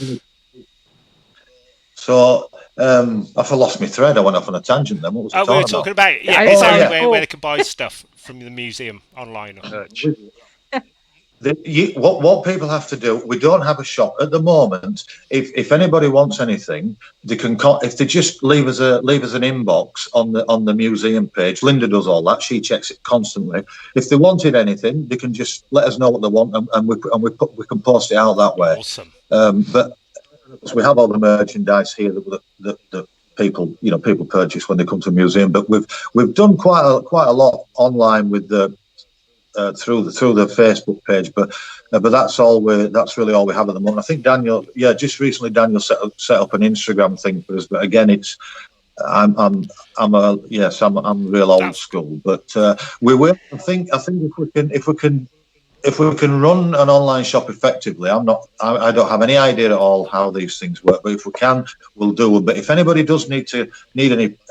So I've lost my thread. I went off on a tangent then. What was we were talking about is there anywhere where they can buy stuff from the museum online? What people have to do, we don't have a shop at the moment. If anybody wants anything, they can if they just leave us an inbox on the museum page. Linda does all that; she checks it constantly. If they wanted anything, they can just let us know what they want, and we can post it out that way. Awesome. But we have all the merchandise here that people purchase when they come to the museum. But we've done quite a lot online with the. Through the Facebook page, but that's really all we have at the moment. I think Daniel set up an Instagram thing for us, but again, it's I'm real old school, but we will. I think if we can run an online shop effectively, I don't have any idea at all how these things work, but if we can, we'll do it. But if anybody does need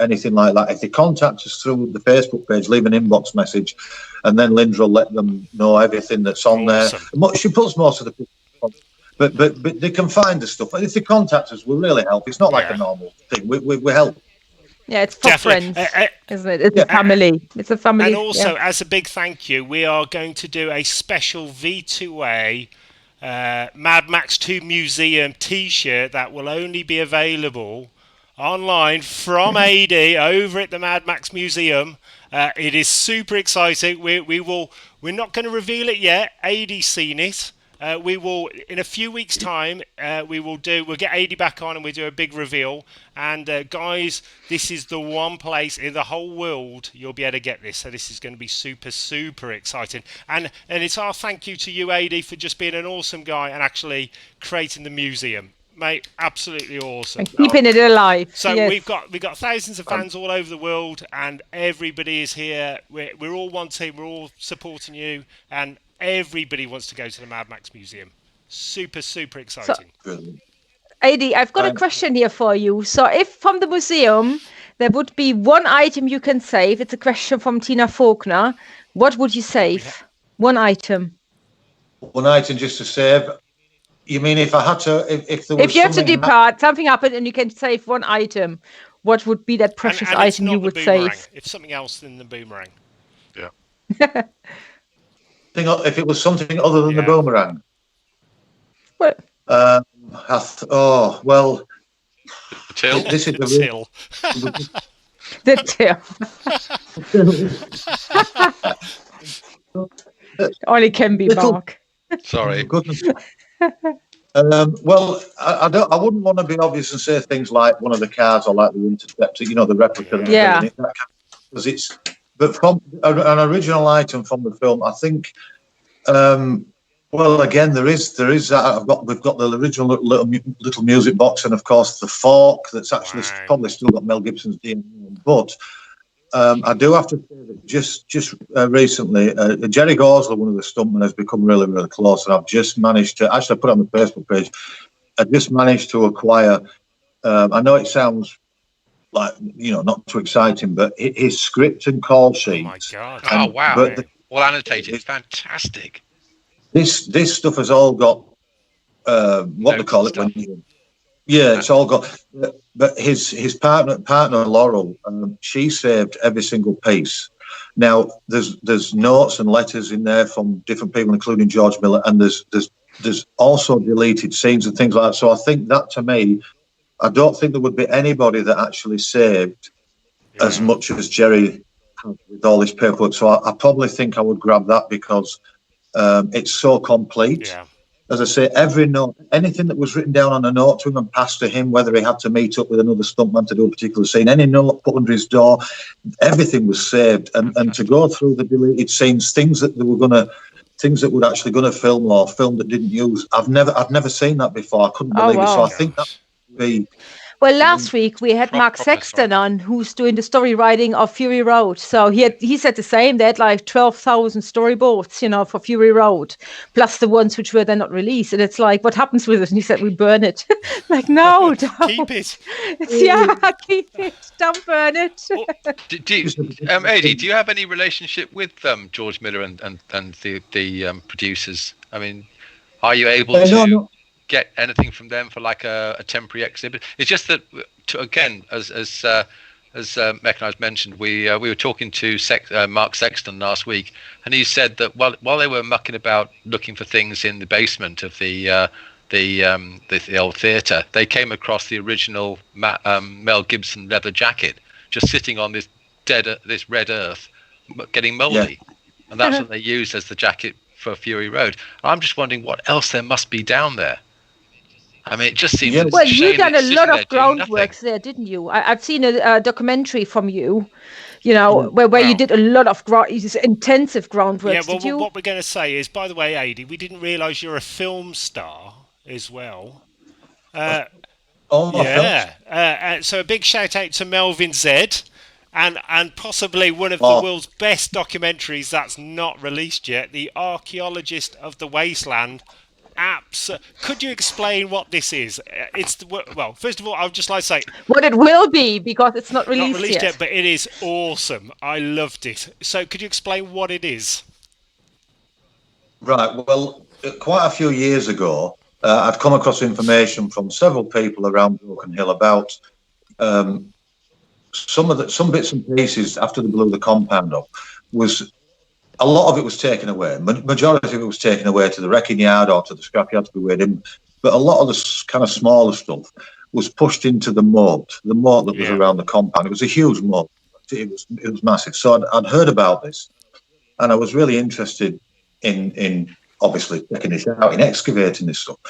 anything like that, if they contact us through the Facebook page, leave an inbox message, and then Linda will let them know everything that's on there. She puts most of the pictures on, but they can find the stuff. And if they contact us, we'll really help. It's not like a normal thing. We help. Yeah, it's for friends, isn't it? It's a family. It's a family. And also, as a big thank you, we are going to do a special V2A Mad Max 2 Museum T-shirt that will only be available online from AD over at the Mad Max Museum. It is super exciting. We're not going to reveal it yet. AD's seen it. We will, in a few weeks' time, we'll get AD back on and we'll do a big reveal. And guys, this is the one place in the whole world you'll be able to get this. So this is going to be super, super exciting. And it's our thank you to you, AD, for just being an awesome guy and actually creating the museum. Mate, absolutely awesome. And keeping it alive. So yes. we've got thousands of fans all over the world, and everybody is here. We're all one team. We're all supporting you, and everybody wants to go to the Mad Max Museum. Super, super exciting. So, AD, I've got a question here for you. So if from the museum there would be one item you can save, it's a question from Tina Faulkner, what would you save? One item. One item just to save. You mean if I had to, if there was if you have to depart, something happened and you can save one item, what would be that precious item you would save? It's something else than the boomerang. Yeah. If it was something other than the boomerang. What? Well. The till. This is the till. The till. Only can be Mark. Sorry. Well, I wouldn't want to be obvious and say things like one of the cars or like the Interceptor, the replica. Yeah. Because but from an original item from the film, I think. Well, again, there is. We've got the original little music box, and of course the fork that's actually probably still got Mel Gibson's DNA. But I do have to say that just recently, Jerry Gorsler, one of the stuntmen, has become really, really close, and I've just managed to actually put it on the Facebook page. I just managed to acquire. I know it sounds like not too exciting, but his script and call sheets. Oh my God! Oh wow! All annotated. It's fantastic. This stuff has all got what they call it when it's all got. But his partner Laurel, she saved every single piece. Now there's notes and letters in there from different people, including George Miller, and there's also deleted scenes and things like that. So I think that, to me, I don't think there would be anybody that actually saved as much as Jerry had with all this paperwork. So I probably think I would grab that because it's so complete. Yeah. As I say, every note, anything that was written down on a note to him and passed to him, whether he had to meet up with another stuntman to do a particular scene, any note put under his door, everything was saved. And to go through the deleted scenes, things that were actually going to film or film that didn't use, I've never seen that before. I couldn't believe it. So I think that would be. Well, last week we had Mark Sexton on, who's doing the story writing of Fury Road. So he said the same. They had like 12,000 storyboards, for Fury Road, plus the ones which were then not released. And it's like, what happens with it? And he said, we burn it. Like, no, don't. Keep it. Keep it. Don't burn it. Eddie, do you have any relationship with George Miller and the producers? I mean, are you able to get anything from them for like a temporary exhibit? It's just that, again, as Mechanized mentioned, we were talking to Mark Sexton last week, and he said that while they were mucking about looking for things in the basement of the old theatre, they came across the original Mel Gibson leather jacket just sitting on this red earth, getting mouldy, and that's what they used as the jacket for Fury Road. I'm just wondering what else there must be down there. I mean, it just seems. Well, you done a lot of groundworks there, didn't you? I've seen a documentary from you, where you did a lot of intensive groundworks. Yeah, well, did you? what we're going to say is, by the way, Adi, we didn't realise you're a film star as well. So a big shout out to Melvin Z, and possibly one of the world's best documentaries that's not released yet, The Archaeologist of the Wasteland. Could you explain what this is? First of all, I would just like to say what it will be, because it's not released yet, but it is awesome. I loved it. So could you explain what it is? Right. Well, quite a few years ago, I'd come across information from several people around Broken Hill about some bits and pieces after they blew the compound up. A lot of it was taken away. Majority of it was taken away to the wrecking yard or to the scrapyard to be weighed in. But a lot of the kind of smaller stuff was pushed into the moat that was around the compound. It was a huge moat. It was massive. So I'd heard about this, and I was really interested in obviously checking this out, in excavating this stuff.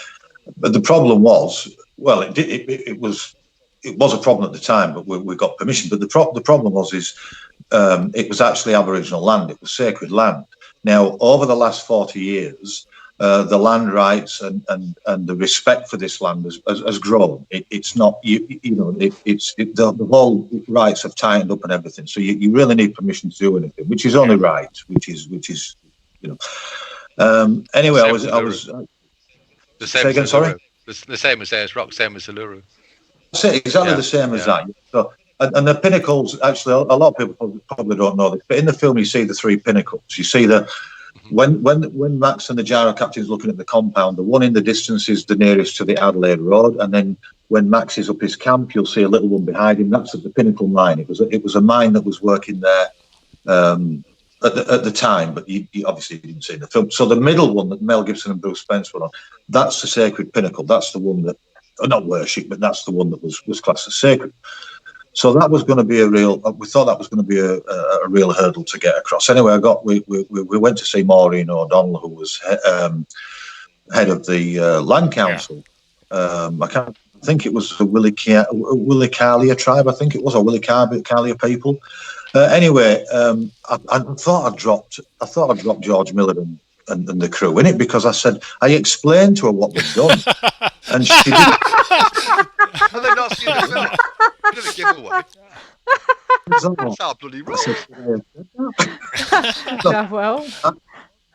But the problem was, it was a problem at the time, but we got permission. But the problem was it was actually Aboriginal land. It was sacred land. Now, over the last 40 years, the land rights and the respect for this land has grown. It's not the whole rights have tightened up and everything. So you really need permission to do anything, which is only right. Which is Anyway, I was the same. Again, sorry. The same as Ayers Rock, same as Uluru. Exactly the same as that. So, and the pinnacles, actually, a lot of people probably don't know this, but in the film you see the three pinnacles. You see when Max and the gyro captain's looking at the compound, the one in the distance is the nearest to the Adelaide Road, and then when Max is up his camp, you'll see a little one behind him. That's at the Pinnacle mine. It was a mine that was working there at the time, but you obviously didn't see in the film. So the middle one that Mel Gibson and Bruce Spence were on, that's the sacred pinnacle. That's the one that, not worship, but that's the one that was classed as sacred. So that was going to be we thought that was going to be a real hurdle to get across. Anyway, we went to see Maureen O'Donnell, who was head of the land council. I think it was the Willie Carlier tribe. I think it was, or Willie Carlier people. Anyway, I thought I dropped George Miller and the crew in it, because I explained to her what we'd done, and she didn't. Have they not seen the film? You did a giveaway. That's our bloody wrong. Yeah, well,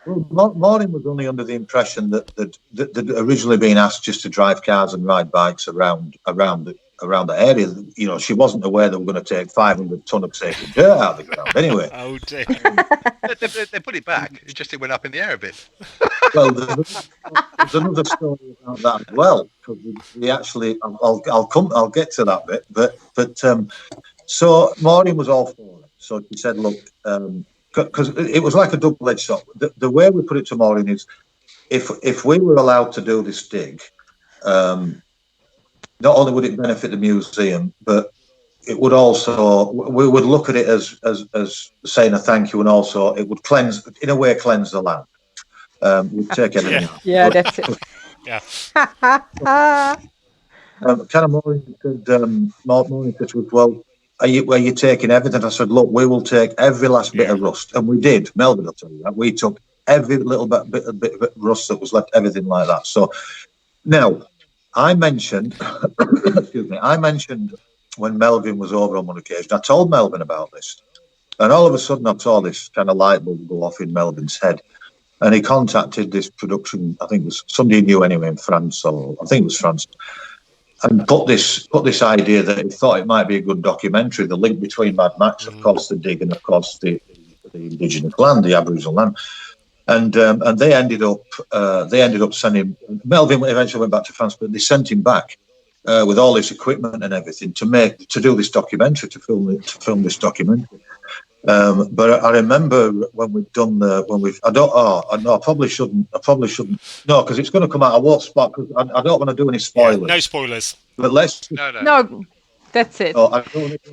Maureen was only under the impression that they'd originally been asked just to drive cars and ride bikes around the area. You know, she wasn't aware they were going to take 500 ton of sacred dirt out of the ground. Anyway, Oh dear. They put it back. It went up in the air a bit. well, there's another story about that as well, because we actually, I'll get to that bit, but so Maureen was all for it. So she said, look, because it was like a double-edged sword. The way we put it to Maureen is, if we were allowed to do this dig, not only would it benefit the museum, but it would also, we would look at it as saying a thank you, and also it would cleanse the land. We'd take everything out. yeah, that's it. Yeah. Kind of Maureen said to us, well, are you taking everything? I said, look, we will take every last bit of rust. And we did. Melvin will tell you that. We took every little bit of rust that was left, everything like that. So now, I mentioned, excuse me, when Melvin was over on one occasion, I told Melvin about this. And all of a sudden, I saw this kind of light bulb go off in Melvin's head. And he contacted this production, I think it was somebody he knew anyway in France, or I think it was France, and put this idea that he thought it might be a good documentary, the link between Mad Max, of course, the dig, and of course the indigenous land, the Aboriginal land. And they ended up sending, Melvin eventually went back to France, but they sent him back with all this equipment and everything to do this documentary, to film this documentary. But I remember when we've done I probably shouldn't, no, because it's going to come out. I won't spot, because I don't want to do any spoilers. Yeah, no spoilers. But let's. No, that's it. Oh,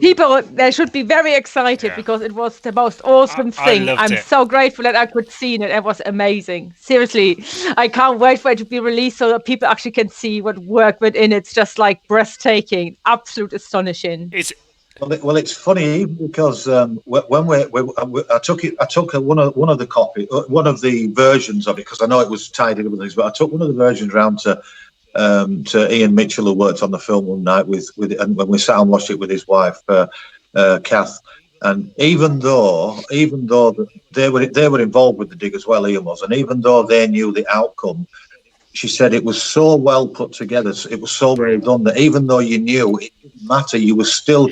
People, they should be very excited, because it was the most awesome thing. I'm so grateful that I could see it. It was amazing. Seriously, I can't wait for it to be released so that people actually can see what work went in. It's just like breathtaking, absolute astonishing. Well, it's funny because when I took one of the versions of it, because I know it was tied in with things, but I took one of the versions round to Ian Mitchell, who worked on the film one night and when we sat and watched it with his wife, Kath. And even though they were involved with the dig as well, Ian was, and even though they knew the outcome, she said it was so well put together, it was so well done, that even though you knew it didn't matter, you were still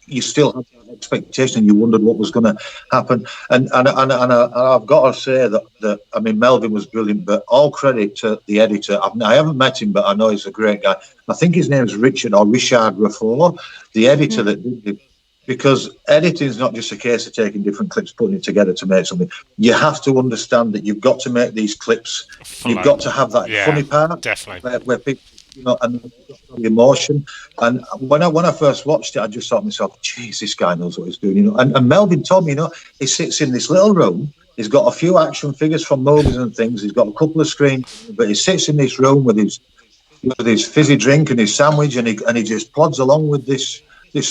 you still had that expectation, and you wondered what was going to happen. And I've got to say that I mean, Melvin was brilliant, but all credit to the editor. I haven't met him, but I know he's a great guy. I think his name's Richard Raffort, the editor that did it. Because editing is not just a case of taking different clips, putting it together to make something. You have to understand that you've got to make these clips. You've got to have that funny part, definitely, where people, and the emotion. And when I first watched it, I just thought to myself, "Geez, this guy knows what he's doing." And Melvin told me, he sits in this little room. He's got a few action figures from movies and things. He's got a couple of screens, but he sits in this room with his fizzy drink and his sandwich, and he just plods along with this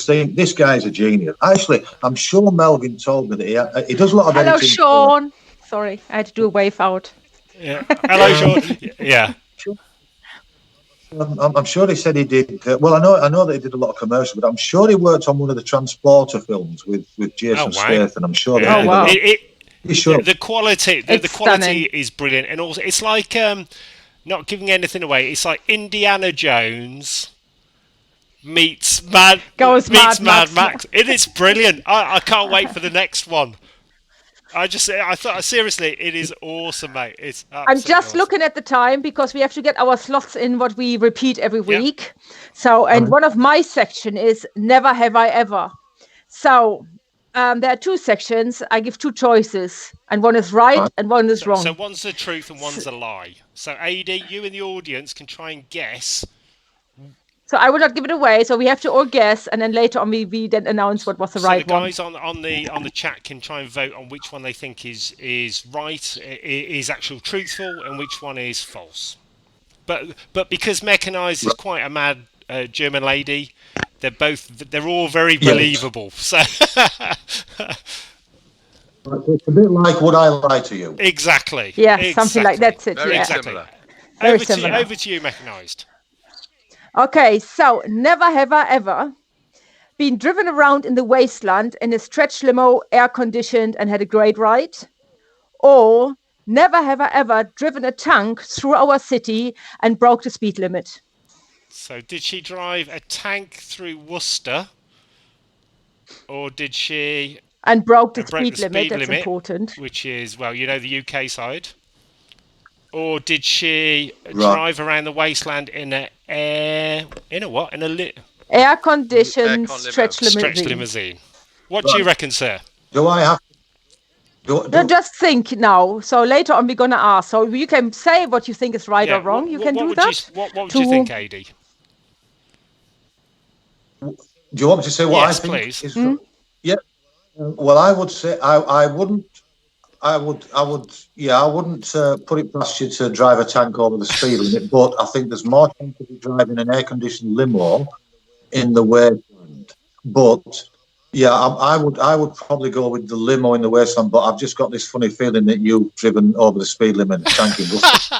thing. This guy's a genius. Actually, I'm sure Melvin told me that he does a lot of editing. Hello, Sean. Sorry, I had to do a wave out. Yeah. Hello, Sean. Yeah. I'm sure he said he did. Well, I know that he did a lot of commercial, but I'm sure he worked on one of the Transporter films with Jason Statham. I'm sure. Yeah. Wow. The quality stunning. is brilliant, and also it's like not giving anything away. It's like Indiana Jones meets Mad Max. It is brilliant. I can't wait for the next one. I thought seriously, it is awesome, mate. It's I'm just awesome. looking at the time, because we have to get our slots in what we repeat every week. So, and one of my section is Never Have I Ever. So there are two sections. I give two choices, and one is right and one is wrong. So one's the truth and one's a lie. So AD, you in the audience can try and guess. So I will not give it away. So we have to all guess, and then later on we then announce what was the right one. So the guys on the chat can try and vote on which one they think is right, is actual truthful, and which one is false. But because Mechanized is quite a mad German lady, they're all very believable. So It's a bit like Would I Lie to You? exactly. Yeah, exactly. Something like that's it. Very Yeah. similar. Very similar. Over to you, Mechanized. Okay, so never have I ever been driven around in the wasteland in a stretch limo, air conditioned, and had a great ride, or never have I ever driven a tank through our city and broke the speed limit. So did she drive a tank through Worcester, or did she And broke the break speed the limit, speed that's limit, important. which is, well, the UK side? Or did she drive around the wasteland in a Air conditioned Aircon stretch limousine. limousine? What do you reckon, sir? Do I have No, just think now. So later on we're gonna ask. So you can say what you think is right or wrong. You can do that. What would you think, AD? Do you want me to say what Yes, I think please. is yeah. Well, I would say I wouldn't put it past you to drive a tank over the speed limit, but I think there's more chance of you driving an air-conditioned limo in the wasteland. But yeah, I would probably go with the limo in the wasteland, but I've just got this funny feeling that you've driven over the speed limit tank in Worcester.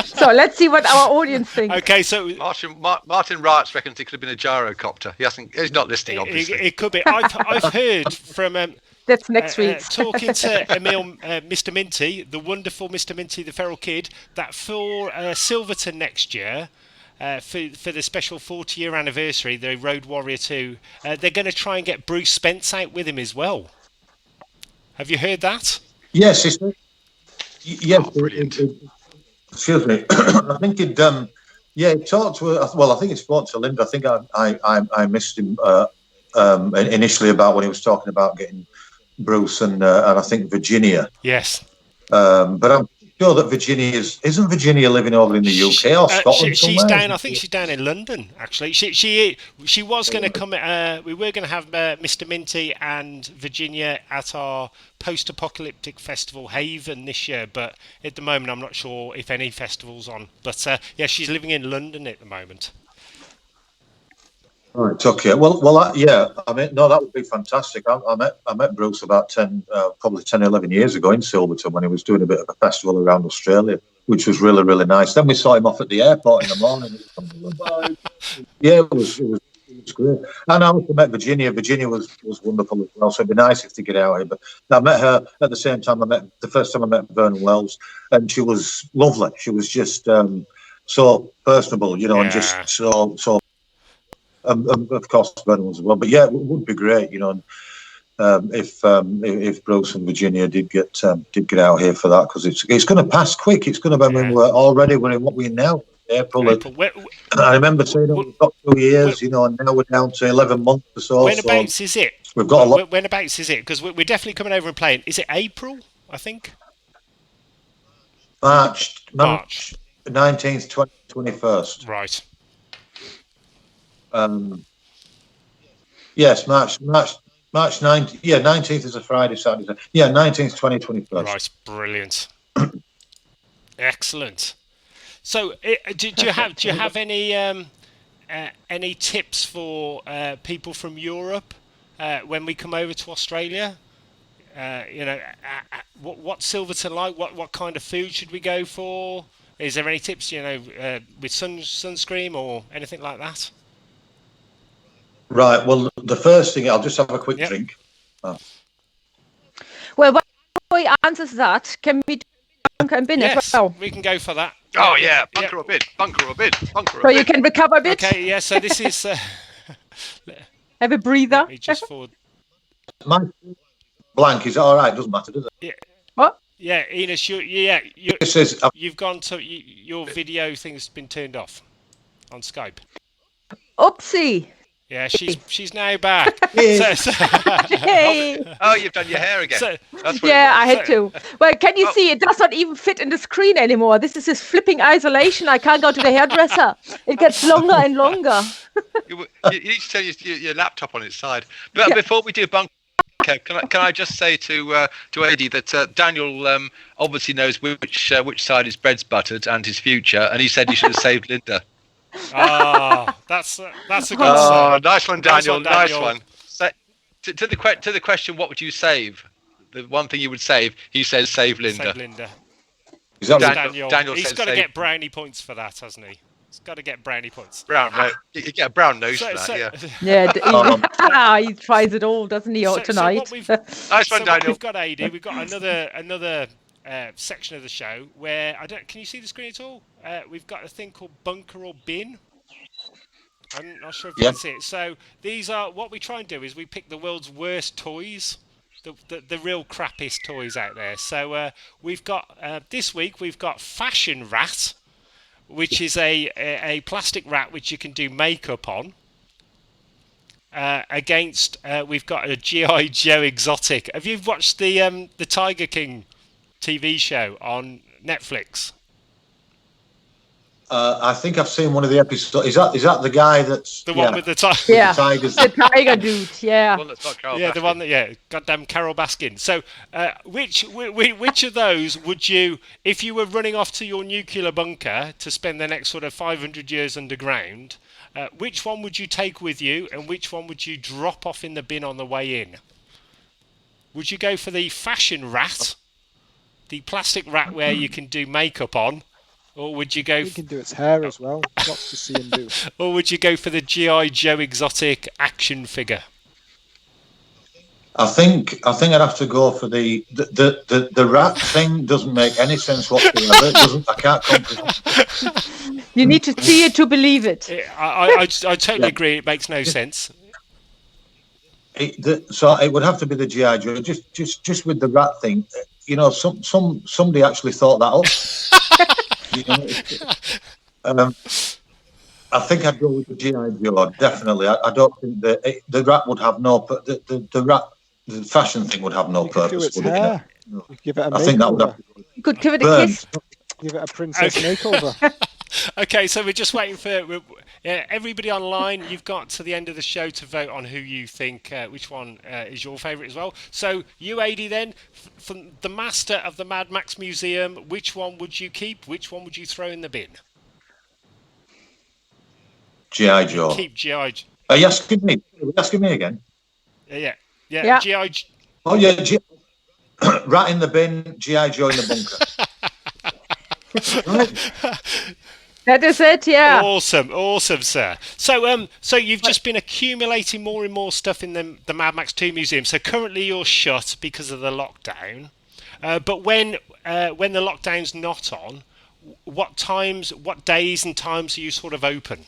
So let's see what our audience thinks. Okay, so Martin Wright reckons it could have been a gyrocopter. He's not listening, obviously. it could be. I've heard from That's next week. talking to Emil, Mr. Minty, the wonderful Mr. Minty, the feral kid, that for Silverton next year, for the special 40-year anniversary, the Road Warrior 2, they're going to try and get Bruce Spence out with him as well. Have you heard that? Yes, yes. Oh, brilliant. Excuse me. I think it. He talked to. Well, I think he spoke to Linda. I think I missed him initially about when he was talking about getting Bruce and I think Virginia. Yes. But I'm sure that isn't Virginia living over in the UK or Scotland she's somewhere? down. I think she's down in London. Actually, she was going to come. We were going to have Mr. Minty and Virginia at our post-apocalyptic festival Haven this year, but at the moment I'm not sure if any festival's on. But yeah, she's living in London at the moment. Right. Okay. Well. Yeah. I mean, no, that would be fantastic. I met Bruce about 11 years ago in Silverton when he was doing a bit of a festival around Australia, which was really, really nice. Then we saw him off at the airport in the morning. Yeah, it was great. And I also met Virginia. Virginia was wonderful as well. So it'd be nice if to get out here. But I met her at the same time. The first time I met Vernon Wells, and she was lovely. She was just so personable, and just so. Of course, Vernon was as well. But yeah, it would be great, if Bruce and Virginia did get out here for that, because it's going to pass quick. It's going to be when we're in what we're now. April. I remember saying we've got 2 years, and now we're down to 11 months or so. Whenabouts is it? We've got a lot. Whenabouts is it? Because we're definitely coming over and playing. Is it April? I think. March 19th, 21st. Right. Yes, March 19th. Yeah, 19th is a Friday, Saturday. Yeah, 19th, 2021. Right, brilliant. Excellent. So, do you have any tips for people from Europe when we come over to Australia? What's Silverton like? What kind of food should we go for? Is there any tips, with sunscreen or anything like that? Right. Well, the first thing, I'll just have a quick drink. Well, while he answers that, can we do bunker and bin as well? We can go for that. Oh yeah, bunker or bid. So you can recover a bit. Okay. Yeah. So this is. Have a breather. Let me just forward. My blank is all right. Doesn't matter, does it? Yeah. What? Yeah, Enos. You've gone to your video thing's been turned off on Skype. Oopsie. Yeah, she's now back. Hey. Oh, you've done your hair again. That's what Yeah, I had to. Well, can you see? It does not even fit in the screen anymore. This is just flipping isolation. I can't go to the hairdresser. It gets longer and longer. You need to turn your laptop on its side. But before we do bunker, can I just say to Adi that Daniel obviously knows which side his bread's buttered and his future, and he said you should have saved Linda. That's a good nice one, Daniel. Nice one. So, to the question, what would you save? The one thing you would save, he says, save Linda. Save Linda. Daniel he's says got to get brownie points for that, hasn't he? He's got to get brownie points. You get a brown nose for that, Yeah. He tries it all, doesn't he, tonight? Nice one, Daniel. We've got Adi. We've got another section of the show where can you see the screen at all? We've got a thing called bunker or bin. I'm not sure if you can see it. So these are what we try and do is we pick the world's worst toys, the real crappiest toys out there. So we've got this week we've got Fashion Rat, which is a plastic rat which you can do makeup on. Against we've got a G.I. Joe exotic. Have you watched the Tiger King TV show on Netflix? I think I've seen one of the episodes. Is that the guy that's the one with the tigers? The tiger dude. Yeah. The one that's not Carol yeah, Baskin. The one that goddamn Carol Baskin. So, which of those would you, if you were running off to your nuclear bunker to spend the next sort of 500 years underground, which one would you take with you, and which one would you drop off in the bin on the way in? Would you go for the Fashion Rat, the plastic rat where you can do makeup on? Or would you go? You can do its hair as well. Lots to see and do. Or would you go for the G.I. Joe exotic action figure? I think I'd have to go for the rat thing. Doesn't make any sense whatsoever. I can't comprehend. You need to see it to believe it. I totally agree. It makes no sense. So it would have to be the G.I. Joe. Just with the rat thing, somebody actually thought that up. I think I'd go with the G.I. Joe, definitely. I don't think the rat would have no the fashion thing would have no purpose. Do its hair. Give it a makeover. I think that would have to go. You could give it a kiss. Give it a princess makeover. Okay, so we're just waiting for everybody online. You've got to the end of the show to vote on who you think, which one is your favourite as well. So you, Adi, then, from the master of the Mad Max Museum, which one would you keep? Which one would you throw in the bin? G.I. Joe. Keep G.I. Joe. Are you asking me? Are you asking me again? Yeah. G.I. Oh, yeah. Rat in the bin, G.I. Joe in the bunker. That is it, yeah. Awesome, sir. So you've just been accumulating more and more stuff in the Mad Max 2 museum. So currently you're shut because of the lockdown. But when the lockdown's not on, what days and times are you sort of open?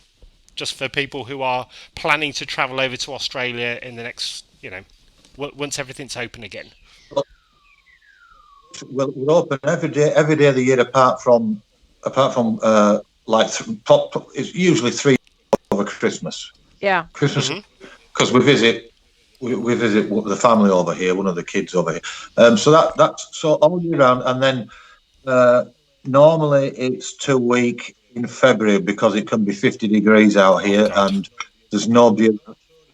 Just for people who are planning to travel over to Australia in the next, once everything's open again. Well, we're open every day of the year apart from it's usually 3 over Christmas. Yeah. Christmas, because we visit the family over here, one of the kids over here. So that's so all year round, and then normally it's 2 weeks in February because it can be 50 degrees out here, and there's nobody.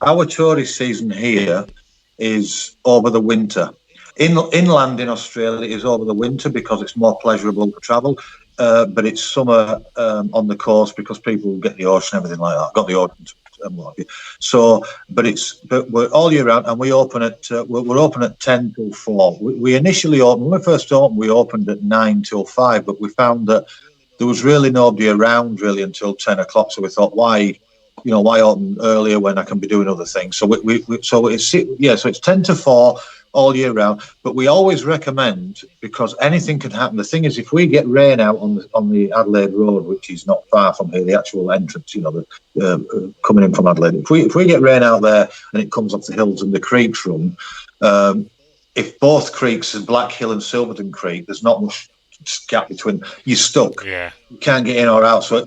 Our tourist season here is over the winter. Inland in Australia is over the winter because it's more pleasurable to travel, but it's summer on the coast because people get the ocean and everything like that. Got the ocean and what have you. So, but we're all year round, and we open at we're open at 10 till 4. We initially opened when we first opened. We opened at 9 till 5, but we found that there was really nobody around really until 10 o'clock. So we thought, why open earlier when I can be doing other things? So so it's 10 to 4. All year round, but we always recommend, because anything can happen. The thing is, if we get rain out on the Adelaide Road, which is not far from here, the actual entrance, coming in from Adelaide, if we get rain out there and it comes off the hills and the creeks run, if both creeks, Black Hill and Silverton Creek, there's not much gap between. You're stuck. Yeah, you can't get in or out. So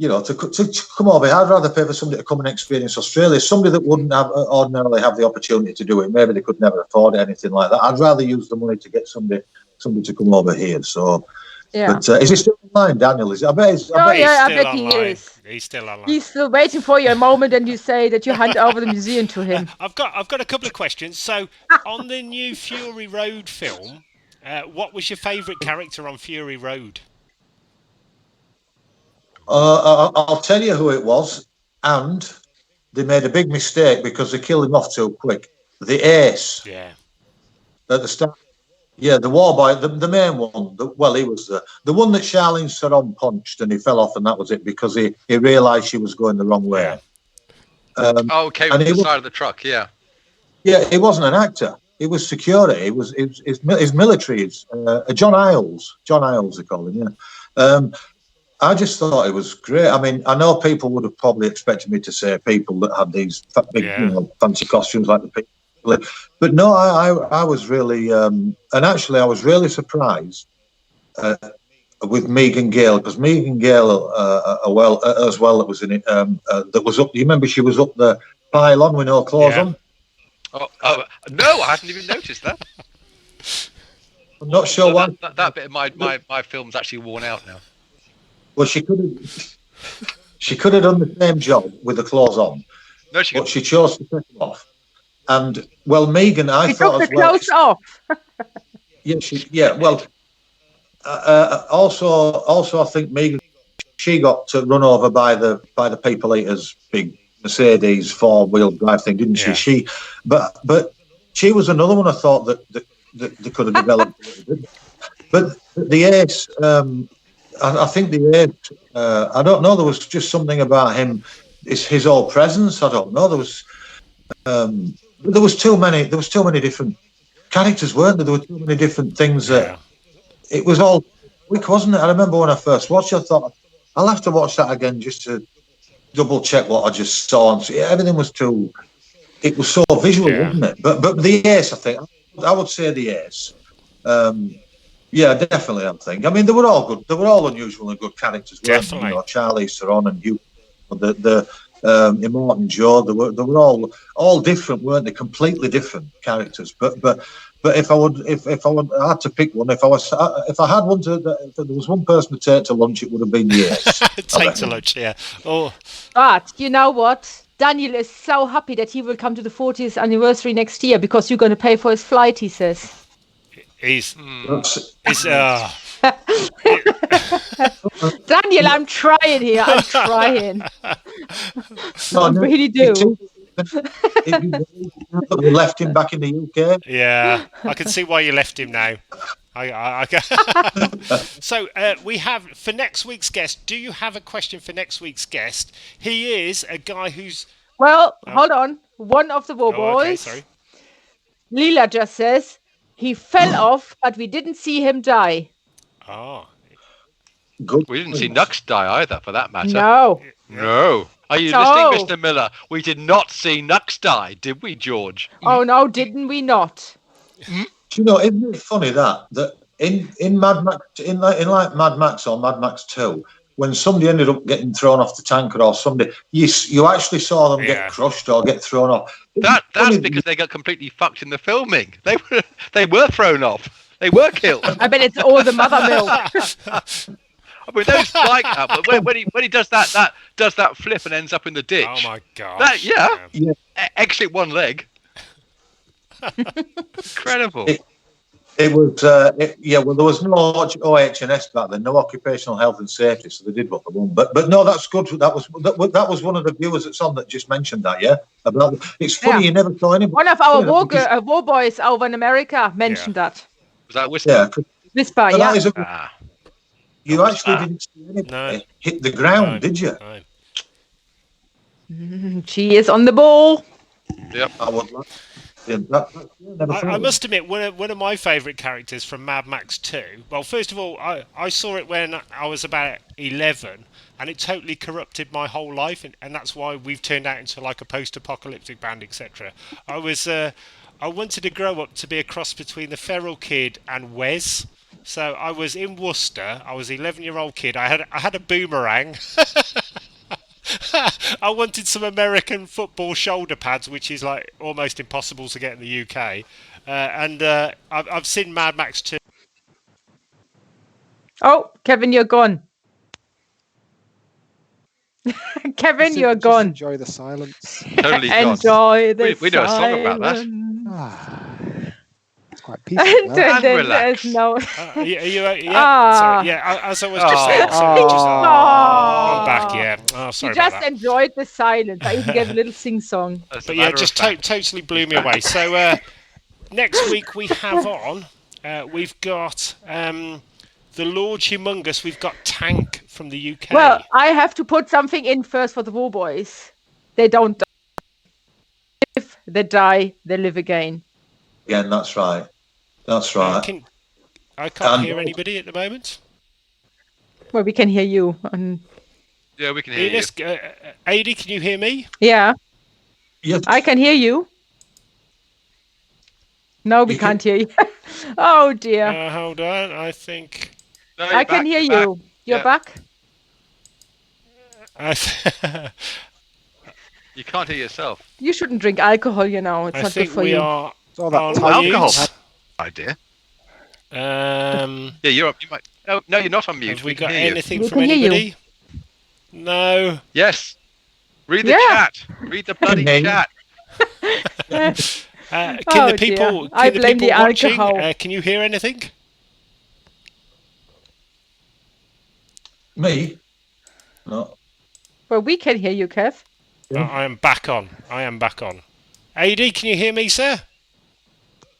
to come over here. I'd rather pay for somebody to come and experience Australia. Somebody that wouldn't have ordinarily have the opportunity to do it. Maybe they could never afford it, anything like that. I'd rather use the money to get somebody to come over here. So, Yeah. but is he still online, Daniel? I bet he is. He's still online. He's still waiting for your moment, and you say that you hand over the museum to him. I've got a couple of questions. So, on the new Fury Road film, what was your favourite character on Fury Road? I'll tell you who it was, and they made a big mistake because they killed him off too quick. The Ace. Yeah. At the start. Yeah, the war boy, the main one. He was the one that Charlene Theron punched, and he fell off, and that was it because he realised she was going the wrong way. Yeah. Okay, with the side of the truck, yeah. Yeah, he wasn't an actor. He was security. He was his military. John Iles, they call him. Yeah. I just thought it was great. I mean, I know people would have probably expected me to say people that had these big, fancy costumes like the people, but no, I was really, and actually, I was really surprised with Megan Gale because Megan Gale, as well, that was in it. That was up. You remember she was up the pylon with no clothes on. Oh, no, I hadn't even noticed that. I'm not sure why. That bit of my film's actually worn out now. Well, she could have done the same job with the clothes on, but she chose to take them off. And Megan, I she thought took the clothes off. Also, I think Megan, she got run over by the People Eaters big Mercedes 4-wheel drive thing, didn't she? Yeah. But she was another one I thought that they could have developed a little bit. But the Ace. I think the Ace, I don't know, there was just something about him, his whole presence, I don't know, there was too many different characters, weren't there? There were too many different things it was all quick, wasn't it? I remember when I first watched it, I thought, I'll have to watch that again just to double check what I just saw, and everything was it was so visual, wasn't it? But the Ace, I think, I would say the Ace. Yeah, definitely. I think. I mean, they were all good. They were all unusual and good characters. Definitely. Charlie Theron and Hugh, the Immortan Joe. They were all different, weren't they? Completely different characters. But if I had to pick one, if I had one if there was one person to take to lunch, it would have been the Ace. Take to lunch, yeah. Oh. But you know what? Daniel is so happy that he will come to the 40th anniversary next year because you're going to pay for his flight, he says. Daniel, I'm trying here. I'm trying. I really do. We left him back in the UK. Yeah, I can see why you left him now. So we have for next week's guest. Do you have a question for next week's guest? He is a guy who's hold on. One of the War Boys. Okay, sorry. Leela just says. He fell off, but we didn't see him die. Oh. Good. We didn't see Nux die either, for that matter. No. Are you listening, Mr. Miller? We did not see Nux die, did we, George? Oh, no, didn't we not? Do you know, isn't it funny that in Mad Max, in like Mad Max or Mad Max 2, when somebody ended up getting thrown off the tanker or somebody, you actually saw them get crushed or get thrown off. That's because they got completely fucked in the filming. They were thrown off. They were killed. I bet it's all the mother milk. I mean, those like that, but when he does that flip and ends up in the ditch. Oh my god! Exit one leg. Incredible. It was, there was no OH&S back then, no occupational health and safety, so they did what they wanted. But no, that's good. That was one of the viewers that's on that just mentioned that, it's funny, you never saw anybody. One of our war boys over in America mentioned that. Was that Whisper? Whisper, You actually didn't see anybody hit the ground, did you? No. She is on the ball. Yep. I must admit, one of my favourite characters from Mad Max 2. Well, first of all, I saw it when I was about 11, and it totally corrupted my whole life, and that's why we've turned out into like a post-apocalyptic band, etc. I wanted to grow up to be a cross between the Feral Kid and Wes. So I was in Worcester. I was an 11-year-old kid. I had a boomerang. I wanted some American football shoulder pads, which is like almost impossible to get in the UK. And I've seen Mad Max 2. Oh, Kevin, you're gone. Kevin, you're Just gone. enjoy the silence. Totally gone. Enjoy the We know a song about that. It's quite peaceful. There. And relax. There's no. Are you, yeah, Ah. sorry. Yeah, as I was just saying. Sorry, I'm back. Yeah. Oh, sorry You about just that. enjoyed the silence. I even gave a little sing-song. But yeah, just totally blew me away. So next week we have on, we've got the Lord Humongous. We've got Tank from the UK. Well, I have to put something in first for the War Boys. They don't die. If they die, they live again. Again, that's right. That's right. I can't hear anybody at the moment. Well, we can hear you. And Yeah, we can hear you. Adi, can you hear me? yeah, Yes. I can hear you. No, we You can't hear you. Oh dear. Hold on, I think. No, I can hear you. back. You're Yeah. back? You can't hear yourself. You shouldn't drink alcohol, you know. It's I not good think for we you. are It's all that on time. mute. Alcohol. Idea. Yeah, Yeah, you're up. You might. No, you're not on mute. have we can got hear you. anything We from can hear you. anybody? No. Yes. Read the Yeah. chat. Read the bloody Hey. chat. Can Oh, the people? dear. I Can the blame people the watching? alcohol. Can you hear anything? Me? No. Well, we can hear you, Kev. I am back on. AD, can you hear me, sir?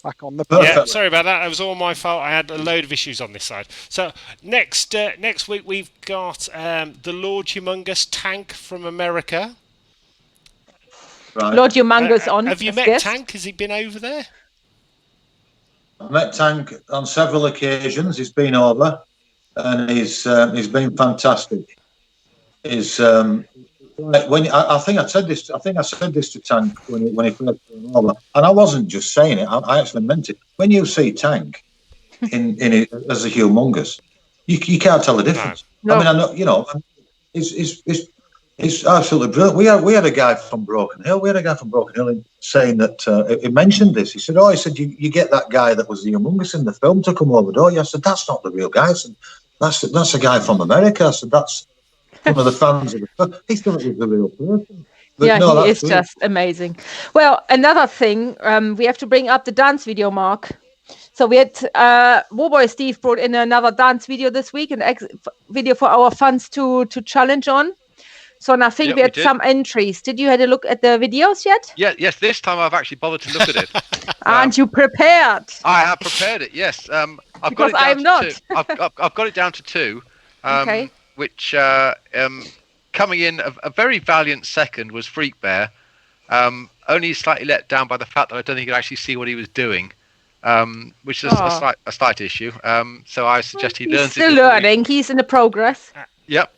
Back on the Perfect. Yeah, sorry about that. It was all my fault. I had a load of issues on this side. So next week we've got the Lord Humongous Tank from America. Right. Lord Humongous on. Have you as met guest. Tank? Has he been over there? I've met Tank on several occasions. He's been over, and he's been fantastic. He's I think I said this to Tank when he first came over, and I wasn't just saying it. I actually meant it. When you see Tank in it as a humongous, you can't tell the difference. No. I mean, I know, you know, it's absolutely brilliant. We had a guy from Broken Hill. Saying that he mentioned this. He said, you get that guy that was the humongous in the film to come over, don't you? I said, that's not the real guy. I said, that's a guy from America. I said, that's one of the fans of the film. He thought it was the real person. But Yeah, no, he that's is brilliant. just amazing. Well, another thing, we have to bring up the dance video, Mark. So we had Warboy Steve brought in another dance video this week, an video for our fans to challenge on. So and I think Yeah, we had we did. some entries. Did you had a look at the videos yet? Yes. This time I've actually bothered to look at it. Aren't you prepared? I have prepared it. Yes. I've Because got it down I'm to not. two. I've got it down to two. Okay. Which coming in a very valiant second was Freak Bear. Only slightly let down by the fact that I don't think he could actually see what he was doing, which is a slight issue. So I suggest he He's learns. still it before he- learning. He's in the progress. Yep.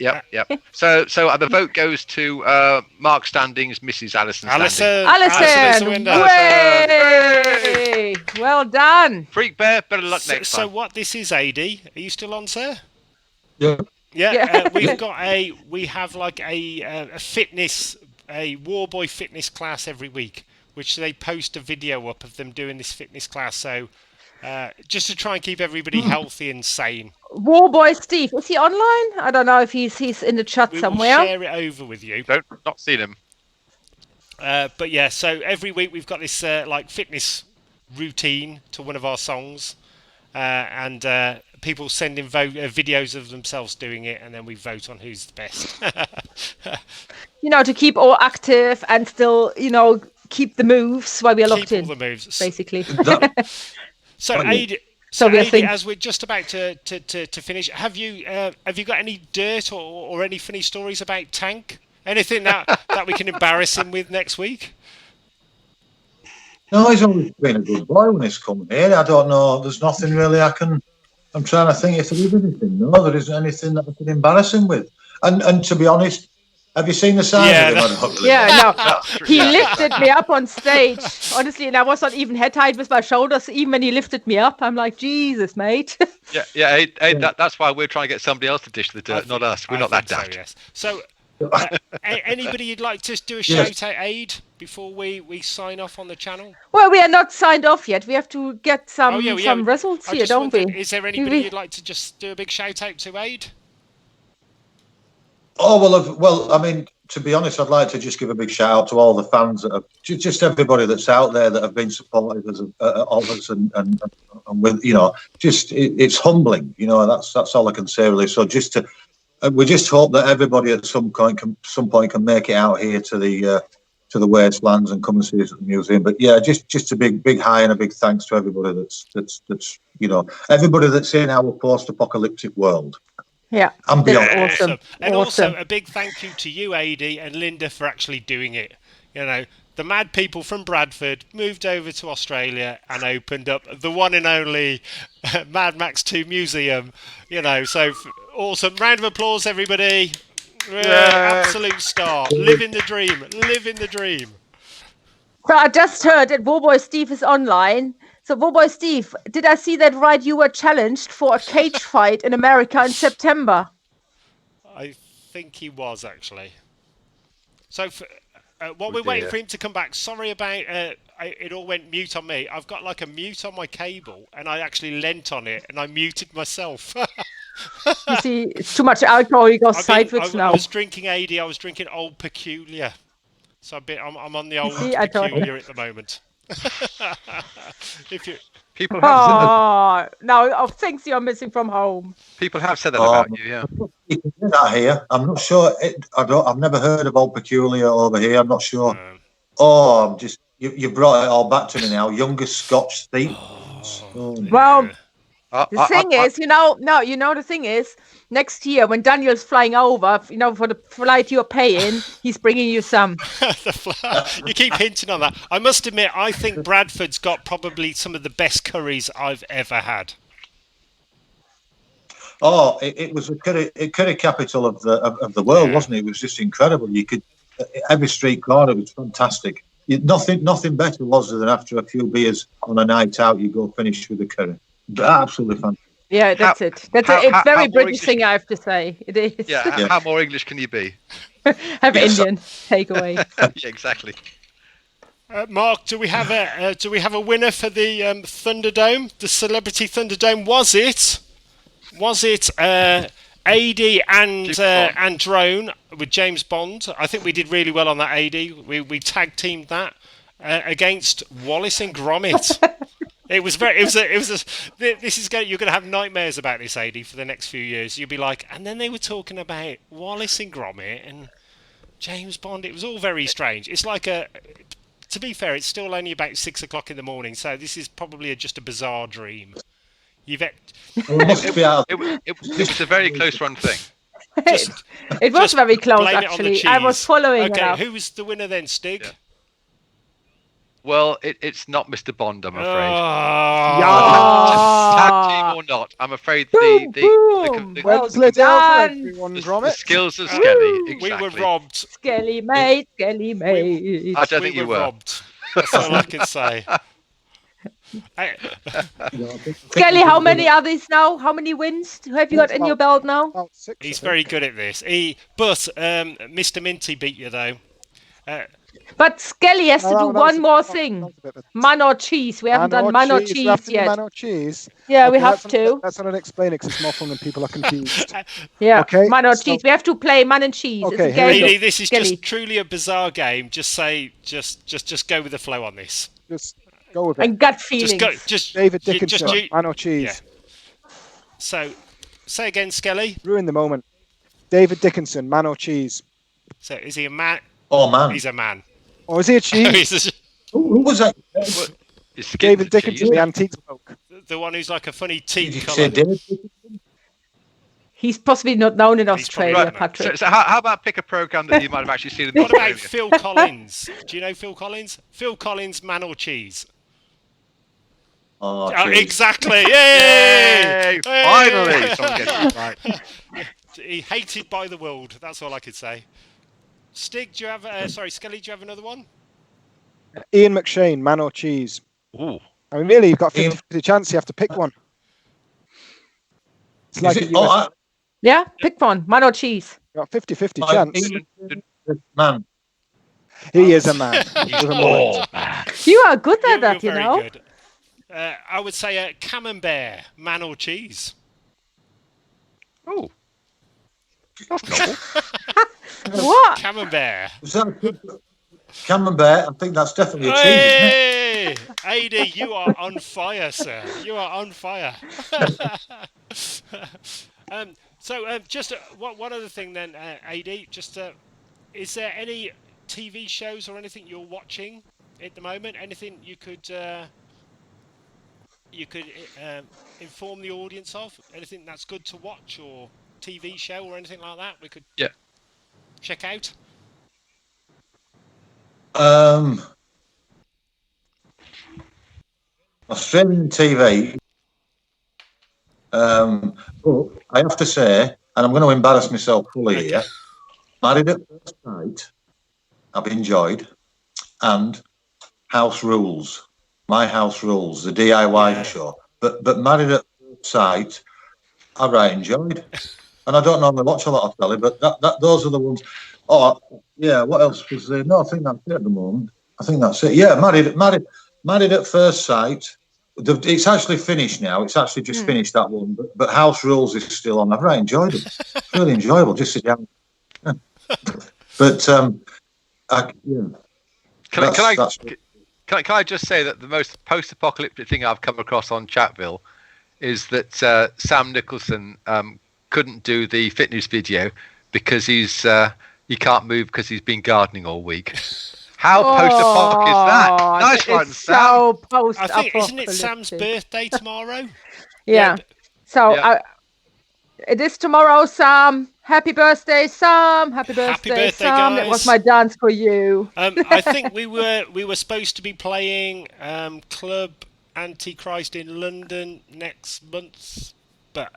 So the vote goes to Mark Standings, Mrs. Alison Standings. Alison, Window. way! Well done. Freak Bear, better luck next So time. what this is, AD? Are you still on, sir? Yeah. Yeah. We have like a fitness, a Warboy fitness class every week, which they post a video up of them doing this fitness class. So just to try and keep everybody healthy and sane. Warboy Steve, is he online? I don't know if he's in the chat We somewhere. will share it over with you. Not seen him. But yeah, so every week we've got this like fitness routine to one of our songs, and people send in videos of themselves doing it, and then we vote on who's the best. To keep all active and still, keep the moves while we are locked Keep in, all the moves. basically. So, Oh, yeah. Adi, So we are Adi, think- as we're just about to finish, have you got any dirt or any funny stories about Tank? Anything that we can embarrass him with next week? No, he's always been a good boy when he's come here. I don't know. There's nothing really I'm trying to think if there is anything. No, there isn't anything that I could embarrass him with. And to be honest, have you seen the size Yeah, of him? no. I don't really Yeah, know. no. He lifted me up on stage, honestly, and I was not even head height with my shoulders. Even when he lifted me up, I'm like, Jesus, mate. Yeah. Hey, that's why we're trying to get somebody else to dish the dirt, not us. We're not that daft. daft. So, yes. So, Anybody you'd like to do a shout out, Aid, before we sign off on the channel? Well, we are not signed off yet. We have to get some results I here, just don't we? Is there anybody you'd like to just do a big shout out to, Aid? Oh, well, I mean, to be honest, I'd like to just give a big shout out to all the fans that have, just everybody that's out there that have been supportive of us and with, you know, just it's humbling, you know. That's all I can say really. So we just hope that everybody at some point can make it out here to the Wastelands and come and see us at the museum. But yeah, just a big hi and a big thanks to everybody that's you know, everybody that's in our post-apocalyptic world. Yeah, and beyond. Awesome. And also a big thank you to you, Adi and Linda, for actually doing it. You know, the mad people from Bradford moved over to Australia and opened up the one and only Mad Max 2 Museum. You know, so awesome. Round of applause, everybody. Absolute star. Living the dream. Living the dream. So I just heard that Woboy Steve is online. So Woboy Steve, did I see that right? You were challenged for a cage fight in America in September. I think he was, actually. So while we're waiting for him to come back, sorry about it all went mute on me. I've got like a mute on my cable and I actually leant on it and I muted myself. You see, it's too much alcohol, you go sideways now. I was drinking AD, I was drinking Old Peculiar. So I'm on the Old Peculiar at the moment. People have now things you're missing from home. People have said that about you, yeah. You can do that here. I'm not sure. I've never heard of Old Peculiar over here. I'm not sure. I'm just you brought it all back to me now. Youngest Scotch thief. Well, the thing is, the thing is, next year when Daniel's flying over, you know, for the flight you're paying, he's bringing you some. You keep hinting on that. I must admit, I think Bradford's got probably some of the best curries I've ever had. Oh, it was a curry capital of the world, wasn't it? It was just incredible. You could every street corner was fantastic. Nothing better was than after a few beers on a night out, you go finish with a curry. Absolutely fantastic. Yeah, that's it. It's a very British thing, I have to say. It is. Yeah, how more English can you be? Have Indian takeaway. Yeah, exactly. Mark, do we have a winner for the Thunderdome? The Celebrity Thunderdome? Was it AD and Drone with James Bond? I think we did really well on that. AD. We tag teamed that against Wallace and Gromit. It was you're going to have nightmares about this, AD, for the next few years. You'll be like, and then they were talking about Wallace and Gromit and James Bond. It was all very strange. It's like to be fair, it's still only about 6 o'clock in the morning, so this is probably just a bizarre dream. It was a very close run thing. It was very close, actually. I was following it up. Who was the winner then, Stig? Yeah. Well, it's not Mr. Bond, I'm afraid. Tag team or not, I'm afraid the skills of Skelly. Exactly. We were robbed. Skelly mate. I don't think you were. Robbed. That's all I can say. Skelly, how many are these now? How many wins have you got in your belt now? He's very good at this. But Mr. Minty beat you though. But Skelly has to do one more thing. Man or cheese. We haven't done man or cheese yet. Man or cheese? Yeah, we have to. That's not explain it because it's more fun than people are confused. Yeah, okay, man or cheese. We have to play man and cheese. Okay, really, this is just truly a bizarre game. Just go with the flow on this. Just go with it. And gut feelings. David Dickinson, man or cheese. Yeah. So, say again, Skelly. Ruin the moment. David Dickinson, man or cheese? So, is he a man? Oh, man. He's a man. Or is he a cheese? Who was that? David Dickinson, the antiques bloke. The one who's like a funny teeth colour. He's possibly not known in Australia, Patrick. So how about pick a programme that you might have actually seen in Australia? What about Phil Collins? Do you know Phil Collins? Phil Collins, man or cheese? Oh, exactly! Yay! Finally! Someone gets it right. He hated by the world. That's all I could say. Stig, do you have? Skelly, do you have another one? Ian McShane, man or cheese? Ooh. I mean, really, you've got 50-50 chance. You have to pick one. It's like Yeah, pick one. Man or cheese? Got 50-50 chance. Man. He is a man. He's With a all mullet. man. You are good at that, You're you very know. good. I would say camembert, man or cheese. Oh, that's novel. What? Camembert. Is that camembert? I think that's definitely a cheese, isn't it? Hey, AD, you are on fire, sir. You are on fire. Just one other thing then, AD. Just is there any TV shows or anything you're watching at the moment? Anything you could inform the audience of? Anything that's good to watch, or TV show or anything like that we could check out? Australian TV. But I have to say, and I'm going to embarrass myself fully here, Married at First Sight, I've enjoyed, and House Rules, My House Rules, the DIY show. But Married at First Sight, I right enjoyed. And I don't normally watch a lot of telly, but those are the ones. Oh, yeah, what else was there? No, I think that's it at the moment. I think that's it. Yeah, Married at First Sight. It's actually finished now. It's actually just finished, that one. But House Rules is still on. I've really enjoyed it. It's really enjoyable. Just sit down. But Can I just say that the most post-apocalyptic thing I've come across on Chatville is that Sam Nicholson couldn't do the fitness video because he can't move because he's been gardening all week. How post-apoc is that? Nice one, Sam. So post-apocalyptic. I think, isn't it Sam's birthday tomorrow? Yeah. So it is tomorrow, Sam. Happy birthday, Sam. Happy birthday, Sam. Guys. That was my dance for you. I think we were supposed to be playing Club Antichrist in London next month, but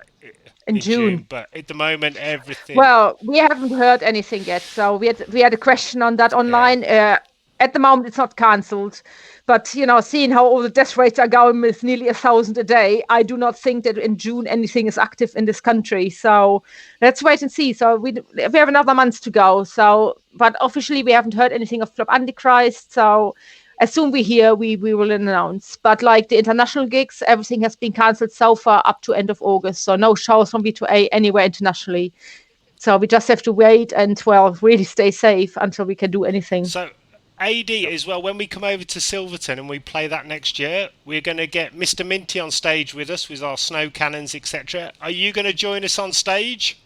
in June. But at the moment, everything. Well, we haven't heard anything yet. So we had a question on that online. At the moment, it's not cancelled. But, seeing how all the death rates are going with nearly 1,000 a day, I do not think that in June anything is active in this country. So let's wait and see. So we have another month to go. So, but officially, we haven't heard anything of Club Antichrist. So as soon we hear, we will announce. But like the international gigs, everything has been cancelled so far up to end of August. So no shows from V2A anywhere internationally. So we just have to wait and, really stay safe until we can do anything. So AD as well, when we come over to Silverton and we play that next year, we're going to get Mr. Minty on stage with us with our snow cannons, etc. Are you going to join us on stage?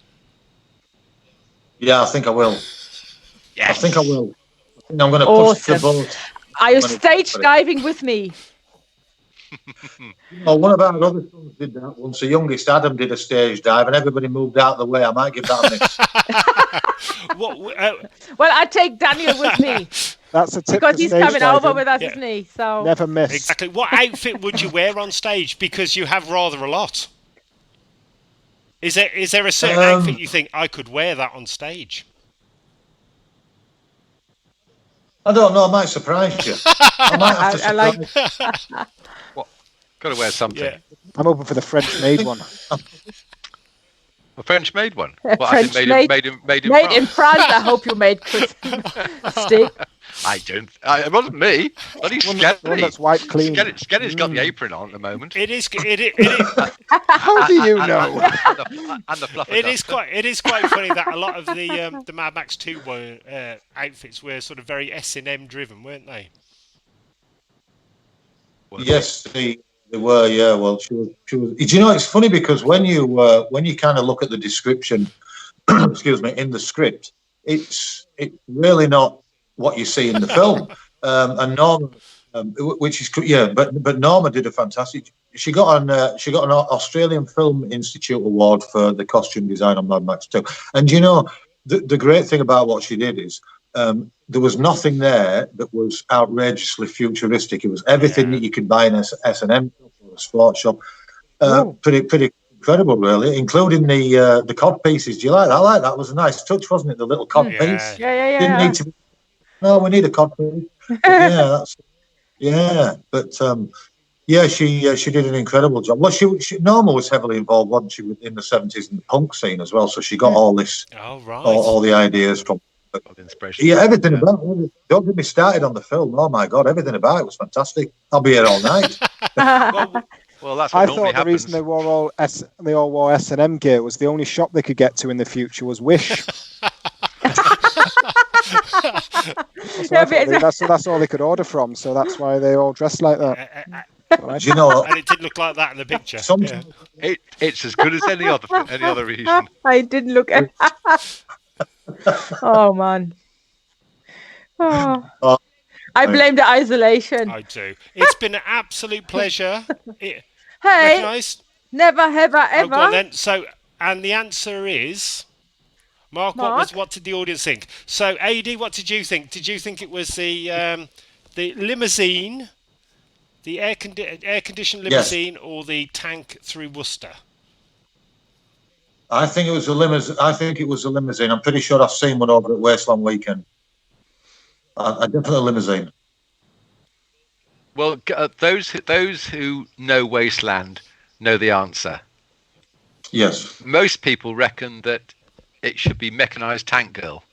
Yeah, I think I will. Yes. I think I will. I think I'm going to push the boat. Are you stage diving with me? Well, one of our other sons did that once. The youngest, Adam, did a stage dive and everybody moved out of the way. I might give that a miss. Well, I take Daniel with me. That's a tip because he's coming over with us, yeah. isn't he? So never miss. Exactly. What outfit would you wear on stage? Because you have rather a lot. Is there a certain outfit you think I could wear that on stage? I don't know. I might surprise you. I might have to surprise you. What? Got to wear something. Yeah. I'm hoping for the French-made one. A French-made one? French made in France. I hope you made Chris stick. It wasn't me. Bloody Skelly. One that's white clean. Skelly's got the apron on at the moment. It is. How do you know? and the fluffer It is quite funny that a lot of the Mad Max 2 outfits were sort of very S&M driven, weren't they? Yes, they were. Yeah. Well, she was. Do you know? It's funny because when you kind of look at the description, excuse me, in the script, it's really not what you see in the film. And Norma, which is but Norma did a fantastic. She got an Australian Film Institute award for the costume design on Mad Max 2. And the great thing about what she did is there was nothing there that was outrageously futuristic. It was everything that you could buy in S&M or a sports shop. Pretty incredible, really, including the cod pieces. Do you like that? I like that. It was a nice touch, wasn't it? The little cod piece. Yeah. Didn't need to be. No, we need a cod piece. But Yeah, she did an incredible job. Well, Norma was heavily involved, wasn't she, in the 70s in the punk scene as well. So she got all this, all the ideas from. Yeah, everything about it. Don't get me started on the film. Oh my God, everything about it was fantastic. I'll be here all night. Well, that's what I normally thought the reason they wore wore S&M gear was the only shop they could get to in the future was Wish. That's all they could order from, so that's why they all dressed like that. You know, and it did look like that in the picture. It's as good as any other reason. I didn't look at. Oh man. Oh. I blame the isolation. I do. It's been an absolute pleasure. Hey, recognised? never have I ever. Oh, go on then. So, and the answer is, Mark. What did the audience think? So, AD, what did you think? Did you think it was the limousine, the air-conditioned limousine, or the tank through Worcester? I think it was a limousine. I'm pretty sure I've seen one over at Wasteland Weekend. I definitely a limousine. Well, those who know Wasteland know the answer. Yes. Most people reckon that it should be Mechanized Tank Girl,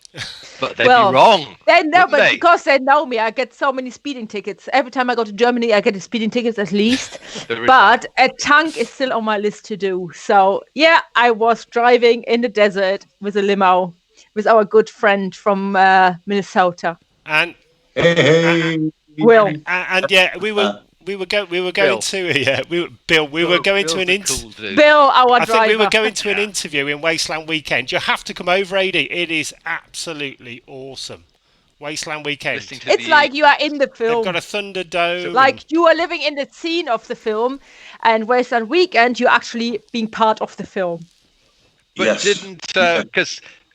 but they'd be wrong. Because they know me, I get so many speeding tickets. Every time I go to Germany, I get a speeding tickets at least. But a tank is still on my list to do. So yeah, I was driving in the desert with a limo with our good friend from Minnesota. And Will. And yeah, we were going to an interview. Bill, our driver. I think we were going to an interview in Wasteland Weekend. You have to come over, AD. It is absolutely awesome. Wasteland Weekend. It's like you are in the film. They've got a Thunderdome. Like you are living in the scene of the film, and Wasteland Weekend, you're actually being part of the film. But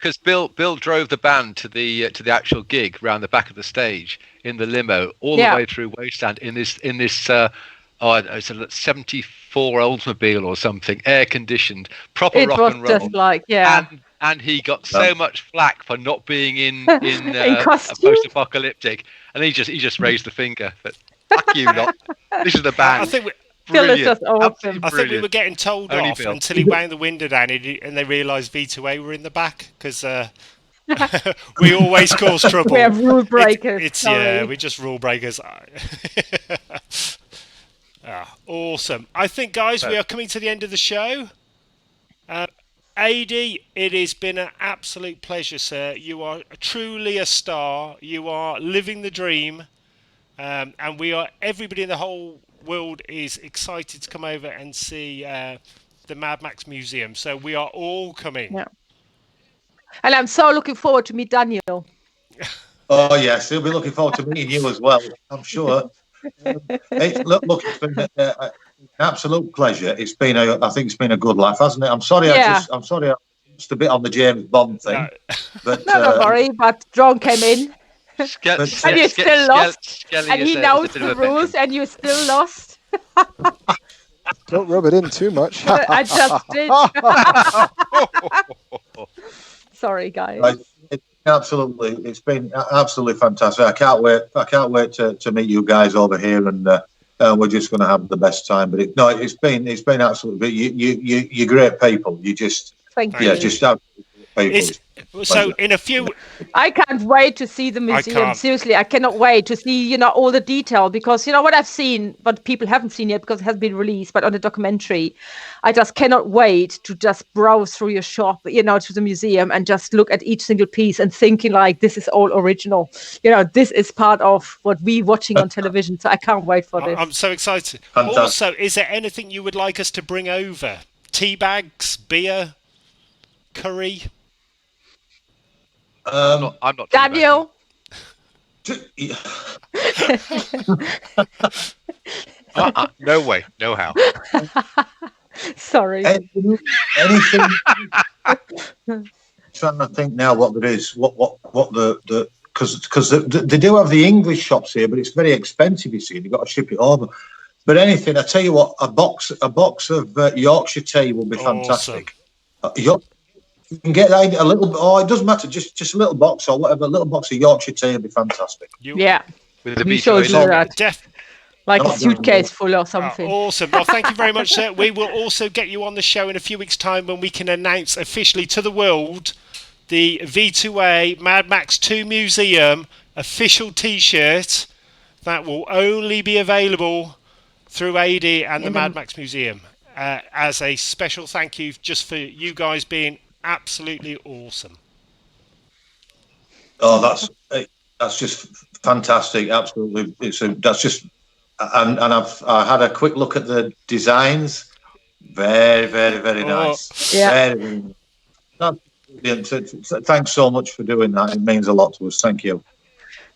because Bill drove the band to the actual gig round the back of the stage in the limo all the way through Wasteland in this it's a 74 Oldsmobile or something, air conditioned, proper rock and roll. Just like and he got so much flack for not being in in post-apocalyptic, and he just raised the finger. But fuck you, not. This is the band. I think Brilliant. I think we were getting told off until he wound the window down and they realised V2A were in the back because we always cause trouble. We have rule breakers. We're just rule breakers. Awesome. I think, guys, we are coming to the end of the show. AD, it has been an absolute pleasure, sir. You are truly a star. You are living the dream. And everybody in the whole world is excited to come over and see the Mad Max Museum. So we are all coming. Yeah. And I'm so looking forward to meet Daniel. Oh, yes. He'll be looking forward to meeting you as well, I'm sure. It's been an absolute pleasure. I think it's been a good laugh, hasn't it? I'm sorry I'm just a bit on the James Bond thing. But, don't worry, but John came in. And you're still lost. And he knows the rules and you're still lost. Don't rub it in too much. I just did. Sorry, guys. It's been absolutely fantastic. I can't wait to meet you guys over here, and we're just going to have the best time. But it's been absolutely. You're great people. You just thank you. Just people. So in a few, I can't wait to see the museum. Seriously, I cannot wait to see all the detail, because what I've seen, but people haven't seen yet because it hasn't been released, but on the documentary, I just cannot wait to just browse through your shop, to the museum and just look at each single piece and thinking like this is all original. This is part of what we're watching on television. So I can't wait for this. I'm so excited. Fantastic. Also, is there anything you would like us to bring over? Tea bags, beer, curry? I'm not Daniel. No way, no how. Sorry. Anything? Trying to think now what there is. What the because they do have the English shops here, but it's very expensive. You see, you've got to ship it over. But anything, I tell you what, a box of Yorkshire tea will be fantastic. You can get that a little. Oh, it doesn't matter. Just a little box or whatever. A little box of Yorkshire tea would be fantastic. Yeah. With the V2A. like a Not suitcase full or something. Awesome. Well, thank you very much, sir. We will also get you on the show in a few weeks' time when we can announce officially to the world the V2A Mad Max 2 Museum official T-shirt that will only be available through AD and the Mad Max Museum as a special thank you just for you guys being absolutely awesome. Oh, that's just fantastic. Absolutely, that's just. And I had a quick look at the designs. Very, very, very nice. Yeah. Very, thanks so much for doing that. It means a lot to us. Thank you.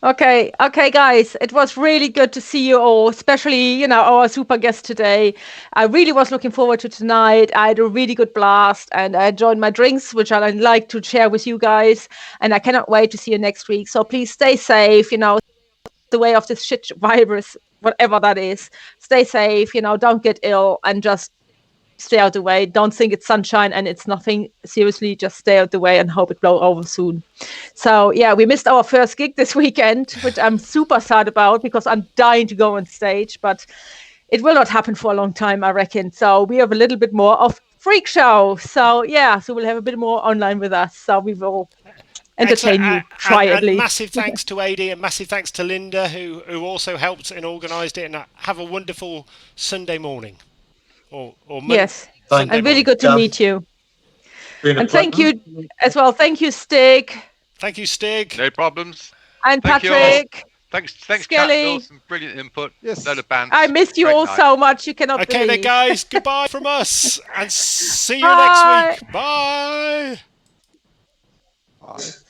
Okay, guys, it was really good to see you all, especially, our super guest today. I really was looking forward to tonight. I had a really good blast and I enjoyed my drinks, which I'd like to share with you guys. And I cannot wait to see you next week. So please stay safe, the way of this shit virus, whatever that is. Stay safe, don't get ill and just stay out the way. Don't think it's sunshine and it's nothing. Seriously, just stay out the way and hope it blows over soon. So yeah, we missed our first gig this weekend, which I'm super sad about because I'm dying to go on stage, but it will not happen for a long time, I reckon. So we have a little bit more of freak show. So yeah, so we'll have a bit more online with us. So we will entertain you. Try at least. Massive thanks to AD and massive thanks to Linda who also helped and organised it. And have a wonderful Sunday morning. Yes, and really good to meet you. And thank you as well. Thank you, Stig. Thank you, Stig. No problems. And Patrick. Thanks, Skelly. Cat. Some brilliant input. Yes. Load of bands. I missed you all so much. You cannot believe. then, guys. Goodbye from us, and see you next week. Bye. Bye.